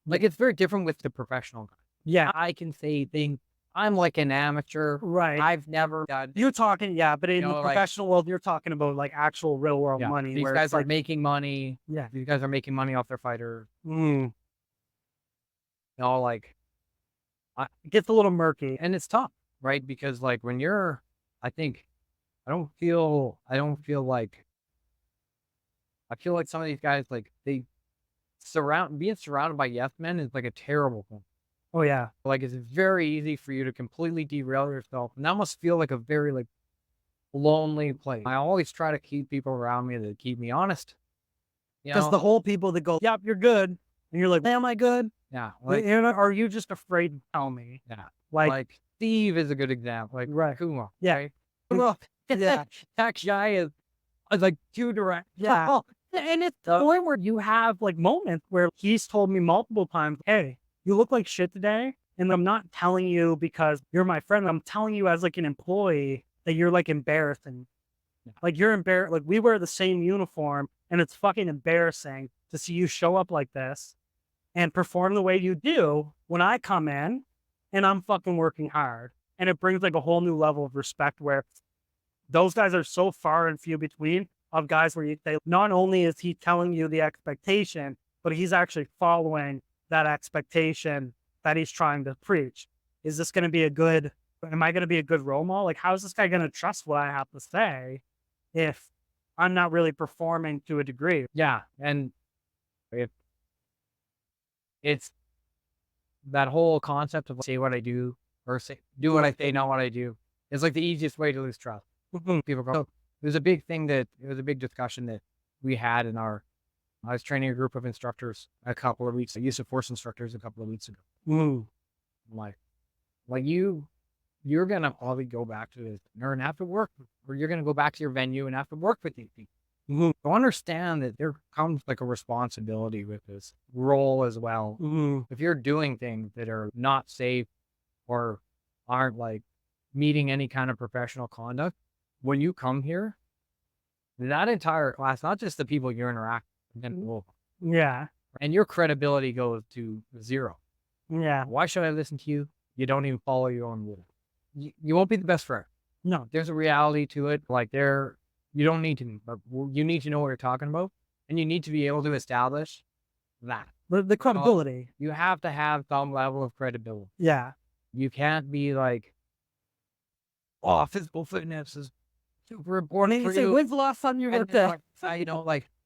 Like it's very different with the professional guy. Yeah. I can say things. I'm like an amateur. Right. I've never done. You're talking, but in the professional world, you're talking about like actual real world money. These guys are making money. Yeah. These guys are making money off their fighter. Like It gets a little murky and it's tough, right? Because like when you're, I feel like some of these guys, like being surrounded by yes men is like a terrible thing. Oh yeah. Like it's very easy for you to completely derail yourself. And that must feel like a very like lonely place. I always try to keep people around me that keep me honest. Because the whole people that go, yep, you're good. And you're like, am I good? Yeah. Like, are you just afraid to tell me? Yeah. Like Steve is a good example. Like right. Kuma. Yeah. Right? Well, yeah. Tax Shy is like too direct. Yeah. Well, And it's the point where you have like moments where he's told me multiple times, hey, you look like shit today. And I'm not telling you because you're my friend. I'm telling you as like an employee that you're like embarrassing. Like you're embarrassed. Like we wear the same uniform and it's fucking embarrassing to see you show up like this and perform the way you do when I come in and I'm fucking working hard. And it brings like a whole new level of respect where those guys are so far and few between of guys where they not only is he telling you the expectation, but he's actually following that expectation that he's trying to preach. Is this going to be am I going to be a good role model? Like, how is this guy going to trust what I have to say if I'm not really performing to a degree? yeah. And if it's that whole concept of say what I do or say, do what I say, not what I do is like the easiest way to lose trust. People go, so it was a big discussion that we had I was training a group of instructors a couple of weeks. I used to force instructors a couple of weeks ago. Mm. Like you're going to probably go back to this and have to work, or you're going to go back to your venue and have to work with these people. So understand that there comes like a responsibility with this role as well. If you're doing things that are not safe or aren't like meeting any kind of professional conduct, when you come here, that entire class, not just the people you interact with, Yeah. and your credibility goes to zero. Yeah. Why should I listen to you? You don't even follow your own rule. You won't be the best friend. No. There's a reality to it. Like you don't need to, but you need to know what you're talking about, and you need to be able to establish that. The credibility. You have to have some level of credibility. Yeah. You can't be like, oh, physical fitness is super important for you. When's the last time you heard that?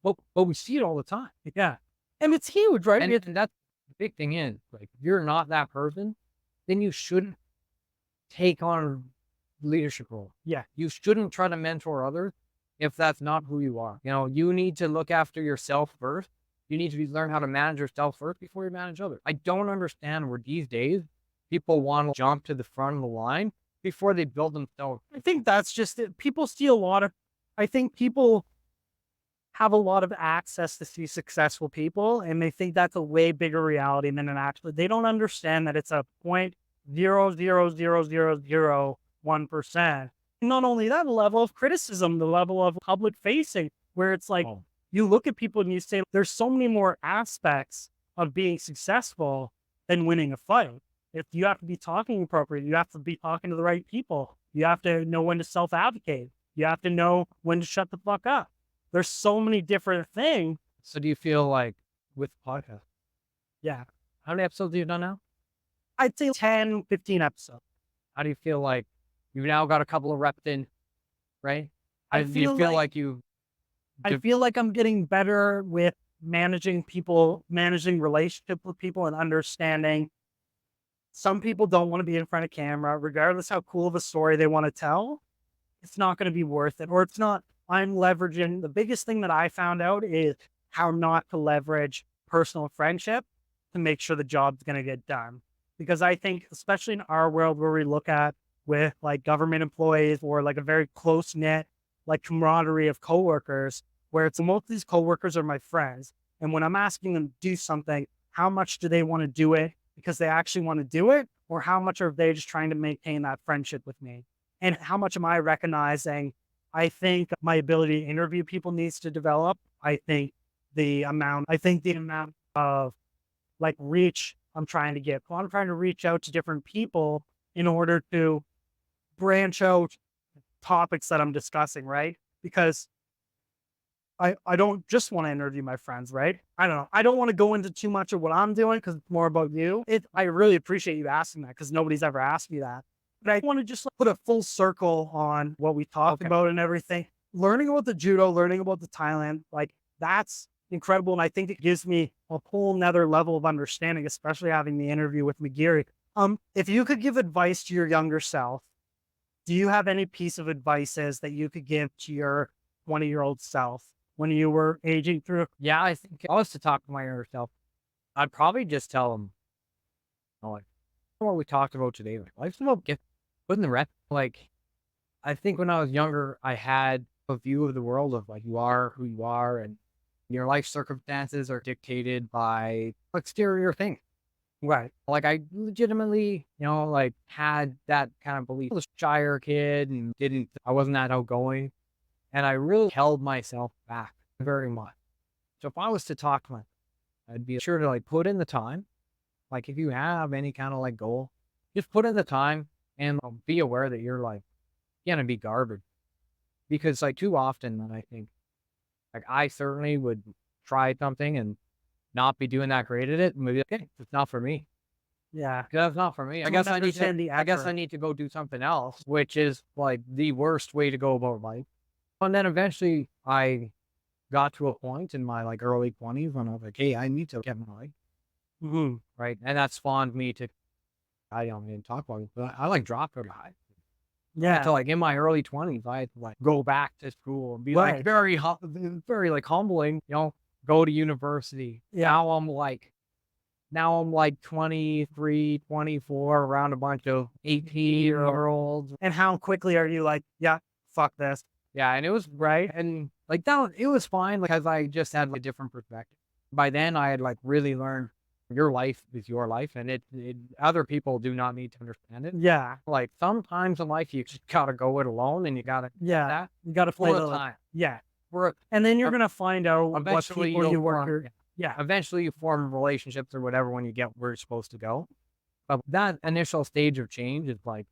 But we see it all the time. Yeah. And it's huge, right? And that's the big thing is, like, if you're not that person, then you shouldn't take on leadership role. Yeah. You shouldn't try to mentor others if that's not who you are. You know, you need to look after yourself first. You need to learn how to manage yourself first before you manage others. I don't understand where these days people want to jump to the front of the line before they build themselves. I think that's just it. People see I think people have a lot of access to see successful people, and they think that's a way bigger reality than it actually. They don't understand that it's a 0.00001%. Not only that, the level of criticism, the level of public facing, where it's like you look at people and you say, there's so many more aspects of being successful than winning a fight. If you have to be talking appropriately, you have to be talking to the right people. You have to know when to self-advocate. You have to know when to shut the fuck up. There's so many different things. So do you feel like with the podcast? Yeah. How many episodes have you done now? I'd say 10, 15 episodes. How do you feel like you've now got a couple of reps in, right? I feel like I'm getting better with managing people, managing relationships with people, and understanding some people don't want to be in front of camera, regardless how cool of a story they want to tell. It's not going to be worth it, or it's not. I'm leveraging. The biggest thing that I found out is how not to leverage personal friendship to make sure the job's going to get done. Because I think, especially in our world where we look at with like government employees or like a very close knit, like camaraderie of coworkers, where it's most of these coworkers are my friends. And when I'm asking them to do something, how much do they want to do it because they actually want to do it? Or how much are they just trying to maintain that friendship with me? And how much am I recognizing? I think my ability to interview people needs to develop. I think the amount of like reach I'm trying to get. I'm trying to reach out to different people in order to branch out topics that I'm discussing, right? Because I don't just want to interview my friends, right? I don't know. I don't want to go into too much of what I'm doing because it's more about you. I really appreciate you asking that because nobody's ever asked me that. But I want to just put a full circle on what we talked about and everything. Learning about the judo, learning about the Thailand, like that's incredible. And I think it gives me a whole nother level of understanding, especially having the interview with McGeary. If you could give advice to your younger self, do you have any piece of advices that you could give to your 20-year-old self when you were aging through? Yeah, I think if I was to talk to my younger self, I'd probably just tell them, like, what we talked about today. Like, life's about putting the rep. Like, I think when I was younger, I had a view of the world of like you are who you are, and your life circumstances are dictated by exterior things. Right. Like I legitimately, like had that kind of belief. I was a shyer kid and I wasn't that outgoing. And I really held myself back very much. So if I was to talk to myself, I'd be sure to like put in the time. Like if you have any kind of like goal, just put in the time and be aware that you're like gonna be garbage. Because like too often, I think like I certainly would try something and not be doing that great at it. And maybe okay, it's not for me. Yeah. That's not for me. I Don't guess I need to. understand the I guess I effort. need to go do something else, which is like the worst way to go about life. And then eventually, I got to a point in my like early 20s when I was like, hey, I need to get my life right, and that spawned me to. I don't even talk about it, but I like dropped out of high. Yeah. So like in my early 20s, I had to like go back to school and be like Right. very like humbling, go to university. Yeah. Now I'm like 23, 24, around a bunch of 18-year-olds. And how quickly are you like, yeah, fuck this? Yeah, and it was right. And like that, it was fine because I just had like, a different perspective. By then, I had like really learned your life is your life, and other people do not need to understand it. Yeah. Like sometimes in life, you just gotta go it alone, and you gotta Yeah. that You got to play for the a time. yeah. For And then you're ev- going to find out what eventually people you'll you work form- with. Yeah. eventually you form relationships or whatever when you get where you're supposed to go. But that initial stage of change is like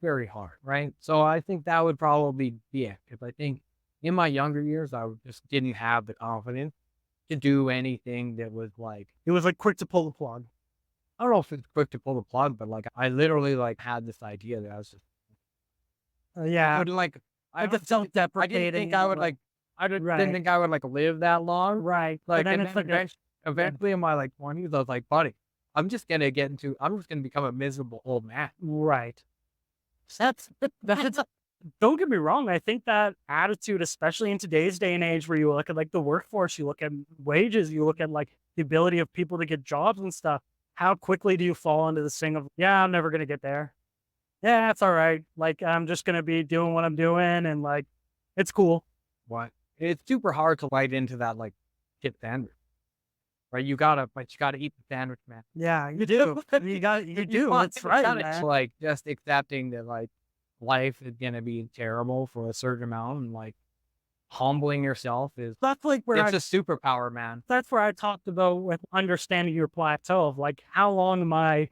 very hard, right? So I think that would probably be it. Because I think in my younger years, I just didn't have the confidence to do anything that was like, It was like quick to pull the plug. I don't know if it's quick to pull the plug, but like I literally like had this idea that I was just, I Yeah. would like, I Like don't a think- I self-deprecating. didn't think I would like, I didn't Right. think I would like live that long. Right. Like, But then and it's then like eventually in my like 20s, I was like, buddy, I'm just gonna become a miserable old man. right. That's don't get me wrong. I think that attitude, especially in today's day and age where you look at like the workforce, you look at wages, you look at like the ability of people to get jobs and stuff. How quickly do you fall into this thing of, yeah, I'm never going to get there. Yeah, it's all right. Like, I'm just going to be doing what I'm doing and like, it's cool. What? It's super hard to light into that like get sandwich. Right? You gotta eat the sandwich, man. Yeah, you do. You do. That's right, man. Like just accepting that like life is gonna be terrible for a certain amount, and like humbling yourself is That's like where it's a superpower, man. that's where I talked about with understanding your plateau of like, how long am I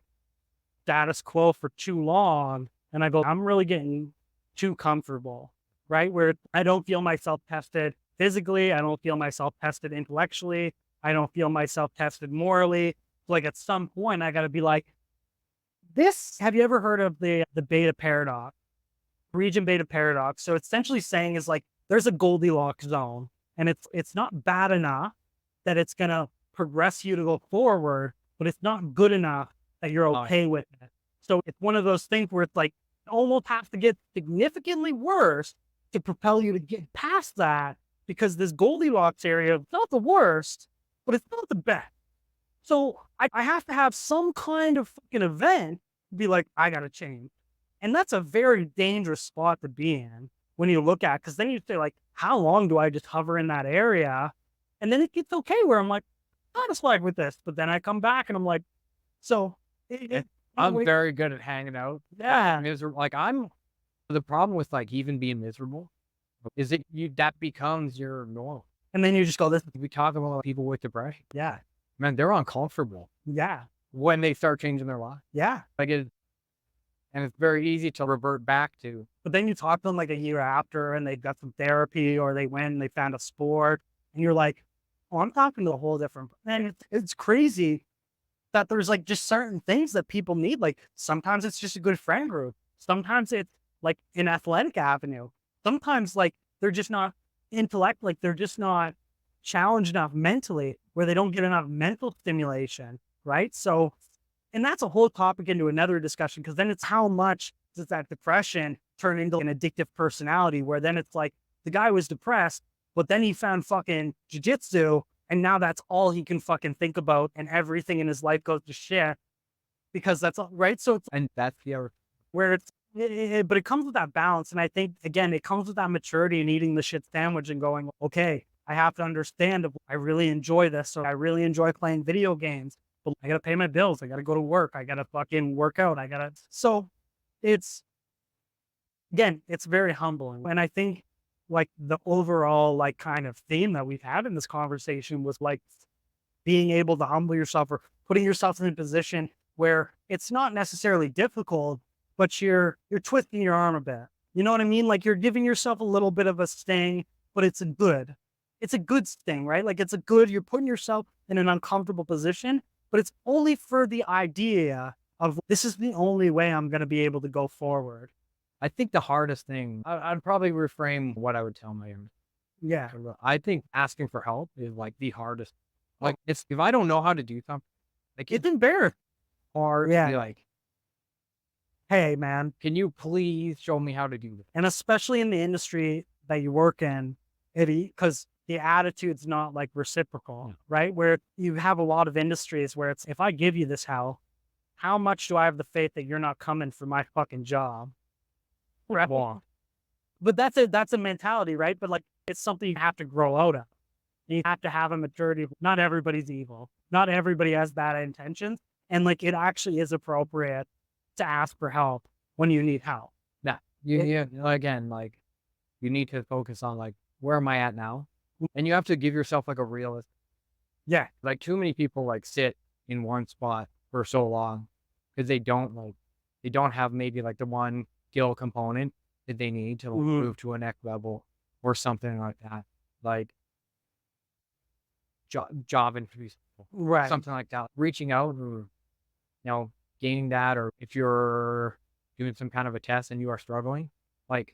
status quo for too long? And I go, I'm really getting too comfortable, right? Where I don't feel myself tested physically. I don't feel myself tested intellectually. I don't feel myself tested morally. Like at some point, I got to be like, this. Have you ever heard of the beta paradox, region beta paradox? So it's essentially saying is like, there's a Goldilocks zone, and it's not bad enough that it's gonna progress you to go forward, but it's not good enough that you're okay with it. So it's one of those things where it's like almost have to get significantly worse to propel you to get past that, because this Goldilocks area is not the worst, but it's not the best. So I have to have some kind of fucking event to be like, I gotta change. And that's a very dangerous spot to be in when you look at, because then you say like, how long do I just hover in that area? And then it gets okay where I'm like, satisfied with this. But then I come back and I'm like, so I'm very good at hanging out. yeah. Like the problem with like even being miserable is that becomes your norm. And then you just go, this, We talk about people with depression. yeah, Man, they're uncomfortable yeah, when they start changing their life. yeah. And it's very easy to revert back to. But then you talk to them like a year after and they've got some therapy or they went and they found a sport and you're like, oh, I'm talking to a whole different, and it's crazy that there's like just certain things that people need. Like sometimes it's just a good friend group. Sometimes it's like an athletic avenue. Sometimes like they're just not like they're just not challenged enough mentally where they don't get enough mental stimulation. Right. So, and that's a whole topic into another discussion, because then it's how much does that depression turn into an addictive personality, where then it's like the guy was depressed, but then he found fucking jujitsu and now that's all he can fucking think about and everything in his life goes to shit because that's all right. So it's, And that's the other. where it's but it comes with that balance. And I think, again, it comes with that maturity and eating the shit sandwich and going, okay, I have to understand if I really enjoy this. So I really enjoy playing video games, but I got to pay my bills. I got to go to work. I got to fucking work out. So it's, again, it's very humbling. And I think like the overall like kind of theme that we've had in this conversation was like being able to humble yourself or putting yourself in a position where it's not necessarily difficult, but you're twisting your arm a bit. You know what I mean? Like you're giving yourself a little bit of a sting, but it's a good sting, right? Like you're putting yourself in an uncomfortable position, but it's only for the idea of this is the only way I'm going to be able to go forward. I think the hardest thing, I'd probably reframe what I would tell my younger. Yeah. I think asking for help is like the hardest. Like if I don't know how to do something, like It's embarrassing. hard to be like, hey man, can you please show me how to do this? and especially in the industry that you work in, because the attitude's not like reciprocal, right? Where you have a lot of industries where it's, if I give you this how much do I have the faith that you're not coming for my fucking job? Right. But that's a mentality, right? But like, it's something you have to grow out of. You have to have a maturity. Not everybody's evil. Not everybody has bad intentions. And like, it actually is appropriate to ask for help when you need help. Yeah. Again, like you need to focus on like, where am I at now? And you have to give yourself like a realist. Yeah. Like too many people like sit in one spot for so long because they don't have maybe like the one skill component that they need to move to a next level or something like that. Like job interviews, right? Something like that. Reaching out or, gaining that, or if you're doing some kind of a test and you are struggling, like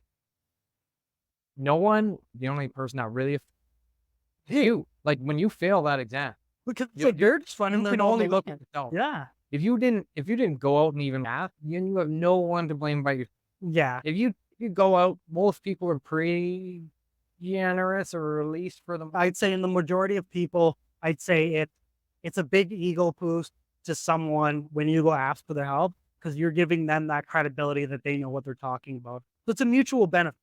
the only person that really, you, like when you fail that exam, Because you're just finding you can only look at yourself. Yeah. If you didn't go out and even ask, you have no one to blame but you. Yeah. If you go out, most people are pretty generous, or at least for them. I'd say in the majority of people, I'd say it's a big ego boost to someone when you go ask for their help, because you're giving them that credibility that they know what they're talking about. So it's a mutual benefit.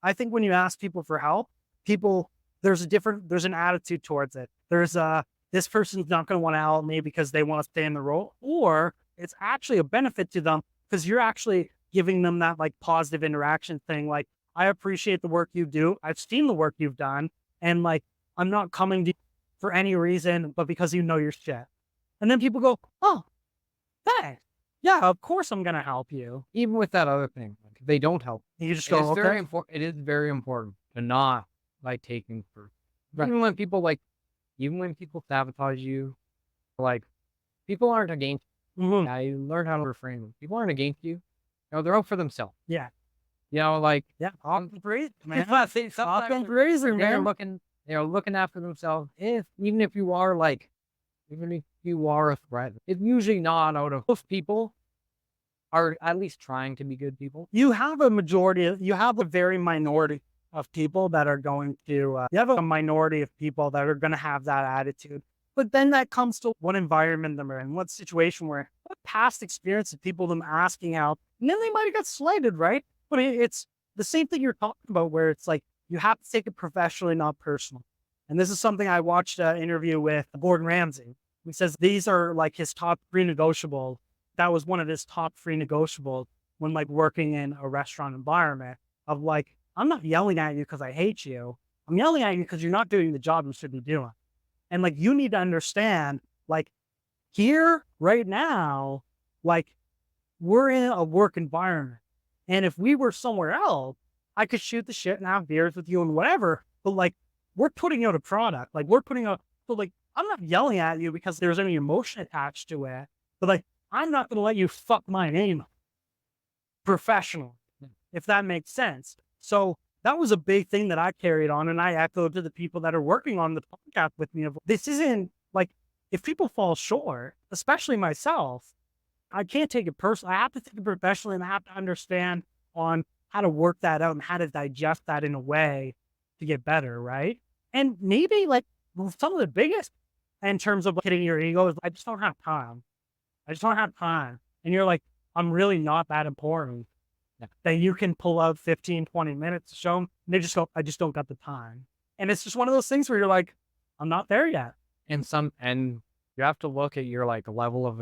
I think when you ask people for help, there's an attitude towards it. There's this person's not going to want to help me because they want to stay in the role, or it's actually a benefit to them because you're actually giving them that like positive interaction thing. Like, I appreciate the work you do. I've seen the work you've done, and like, I'm not coming to you for any reason, but because you know your shit. And then people go, oh, thanks. Yeah, of course I'm going to help you. Even with that other thing, like, if they don't help, You just go, okay. It is very important to not like taking for, Right. even when people sabotage you, like people aren't against you. Yeah, you learn how to reframe them. People aren't against you. They're out for themselves. Yeah. Like, Yeah. Great, man. Sometimes they're looking after themselves. Even if you are a threat, it's usually not out of, most people are at least trying to be good people. You have a very minority of people that are going to, you have a minority of people that are going to have that attitude. But then that comes to what environment they're in, what situation we're in, what past experience of people, them asking help, and then they might have got slighted, right? But it's the same thing you're talking about, where it's like, you have to take it professionally, not personally. And this is something I watched an interview with Gordon Ramsay. He says these are like his top 3 negotiables. That was one of his top 3 negotiables when like working in a restaurant environment, of like, I'm not yelling at you because I hate you. I'm yelling at you because you're not doing the job you should be doing. And like, you need to understand, like, here right now, like, we're in a work environment. And if we were somewhere else, I could shoot the shit and have beers with you and whatever. But like, we're putting out a product. Like, so like, I'm not yelling at you because there's any emotion attached to it. But like, I'm not going to let you fuck my name professional, if that makes sense. So that was a big thing that I carried on, and I echoed to the people that are working on the podcast with me. Of, this isn't like, if people fall short, especially myself, I can't take it personally. I have to take it professionally, and I have to understand on how to work that out and how to digest that in a way to get better, right? And maybe like some of the biggest in terms of hitting your ego is, I just don't have time. I just don't have time. And you're like, I'm really not that important. that you can pull out 15, 20 minutes to show them. And they just go, I just don't got the time. And it's just one of those things where you're like, I'm not there yet. And you have to look at your like level of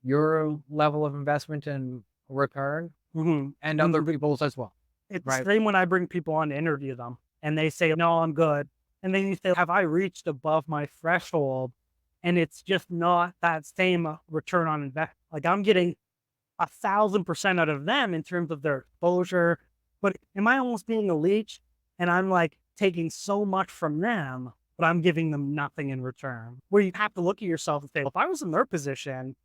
your level of investment and return and other people's as well. It's Right. the same when I bring people on to interview them and they say, no, I'm good. And then you say, have I reached above my threshold? And it's just not that same return on investment. Like I'm getting 1,000% out of them in terms of their exposure, but am I almost being a leech? And I'm like taking so much from them, but I'm giving them nothing in return. Where you have to look at yourself and say, if I was in their position,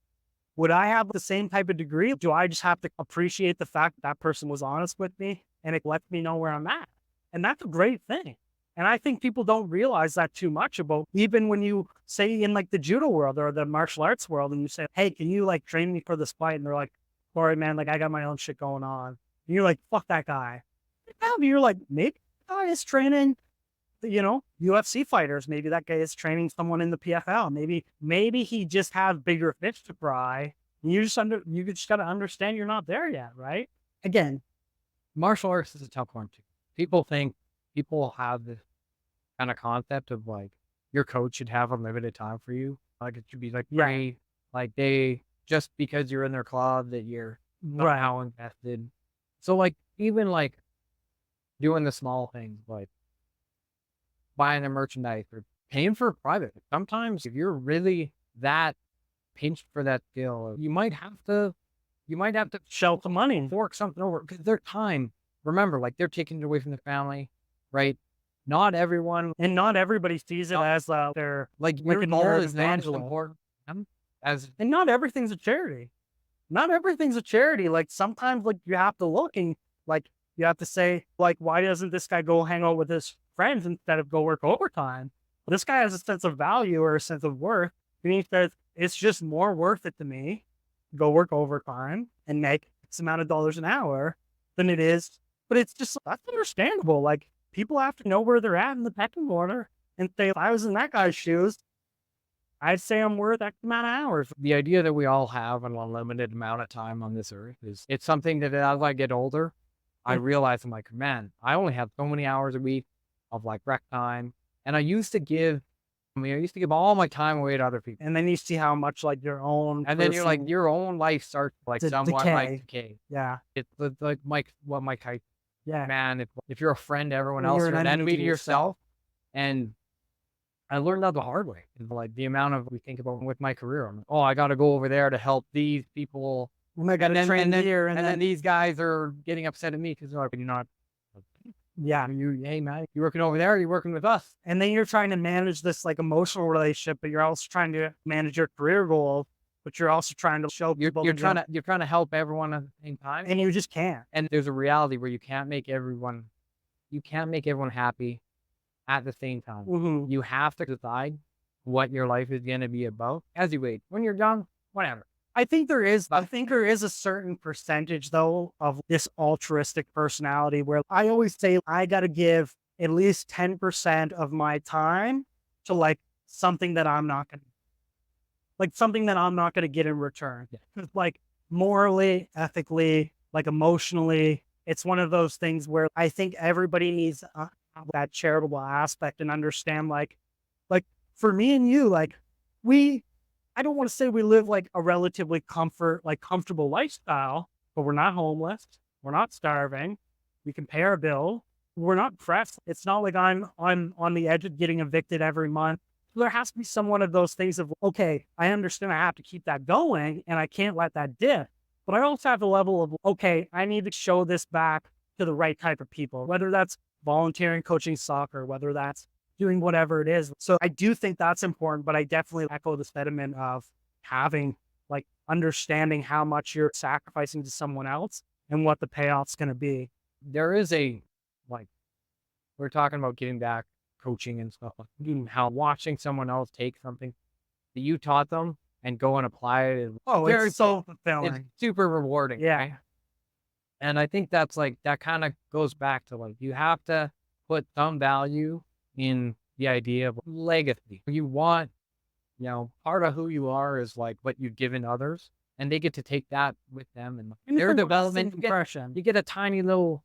would I have the same type of degree? Do I just have to appreciate the fact that person was honest with me and it lets me know where I'm at? And that's a great thing. And I think people don't realize that too much about, even when you say in like the judo world or the martial arts world, and you say, hey, can you like train me for this fight? And they're like, sorry, man, like I got my own shit going on. And you're like, fuck that guy. And you're like, maybe that guy is training, UFC fighters. Maybe that guy is training someone in the PFL. Maybe he just has bigger fish to fry. And you just got to understand you're not there yet, right? Again, Martial arts is a tough one too. People have this kind of concept of like your coach should have unlimited time for you. Like it should be like free. Like they just because you're in their club that you're somehow invested. So like even like doing the small things like buying a merchandise or paying for private. Sometimes if you're really that pinched for that skill, you might have to shell the money, fork something over because their time. Remember, like they're taking it away from the family, right? Not everyone and not everybody sees it as their like like your goal is not as important as, and not everything's a charity. Not everything's a charity. Like sometimes, like you have to look and like you have to say, like, why doesn't this guy go hang out with his friends instead of go work overtime? Well, this guy has a sense of value or a sense of worth, and he says it's just more worth it to me to go work overtime and make X amount of dollars an hour than it is. But it's just that's understandable. Like people have to know where they're at in the pecking order and say, if I was in that guy's shoes, I'd say I'm worth X amount of hours. the idea that we all have an unlimited amount of time on this earth is it's something that as I get older, I realize I'm like, man, I only have so many hours a week of like rec time. And I used to give all my time away to other people. And then you see how much like your own And then you're like, your own life starts like to somewhat decay. like decay. Yeah. It's like Mike Tyson. Yeah. Man, if you're a friend to everyone Well, else, you're you're an an enemy enemy to to yourself. And I learned that the hard way. Like the amount of we think about with my career. I'm like, oh, I got to go over there to help these people. I got to train here, and then these guys are getting upset at me because they're like, you're not. Yeah. Hey man, you're working over there. You're working with us. And then you're trying to manage this like emotional relationship, but you're also trying to manage your career goal. But you're also trying to show people You're trying to help everyone at the same time, and you just can't. And there's a reality where you can't make everyone happy at the same time. Mm-hmm. You have to decide what your life is going to be about as you wait. When you're young, whatever. I think there is a certain percentage though of this altruistic personality where I always say I got to give at least 10% of my time to like something that I'm not going to get in return. Yeah. Like morally, ethically, like emotionally, it's one of those things where I think everybody needs that charitable aspect and understand like for me and you, like I don't want to say we live like a relatively comfortable lifestyle, but we're not homeless. We're not starving. We can pay our bill. We're not pressed. It's not like I'm on the edge of getting evicted every month. So there has to be some one of those things of, okay, I understand I have to keep that going and I can't let that dip. But I also have the level of, okay, I need to show this back to the right type of people, whether that's volunteering, coaching soccer, whether that's doing whatever it is. So I do think that's important, but I definitely echo the sentiment of having like understanding how much you're sacrificing to someone else and what the payoff's going to be. There is we're talking about getting back coaching and stuff, how watching someone else take something that you taught them and go and apply it. It's so fulfilling. It's super rewarding. Yeah. Right? And I think that's that kind of goes back to you have to put some value in the idea of legacy. You want, part of who you are is what you've given others. and they get to take that with them and And their it's a development. lasting impression. You get a tiny little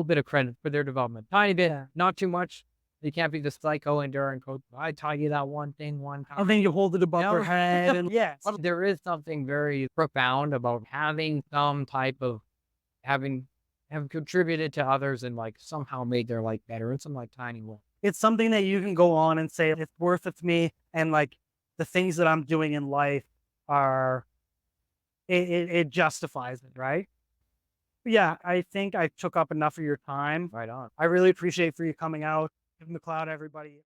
bit of credit for their development. Tiny bit, not too much. You can't be the psycho enduring coach. I taught you that one thing one time. I think you hold it above their head, and But there is something very profound about having some type of have contributed to others and like somehow made their life better in some like tiny way. it's something that you can go on and say it's worth it to me, and like the things that I'm doing in life are it justifies it, right? Yeah, I think I took up enough of your time. Right on. I really appreciate for you coming out. Give MacLeod, everybody.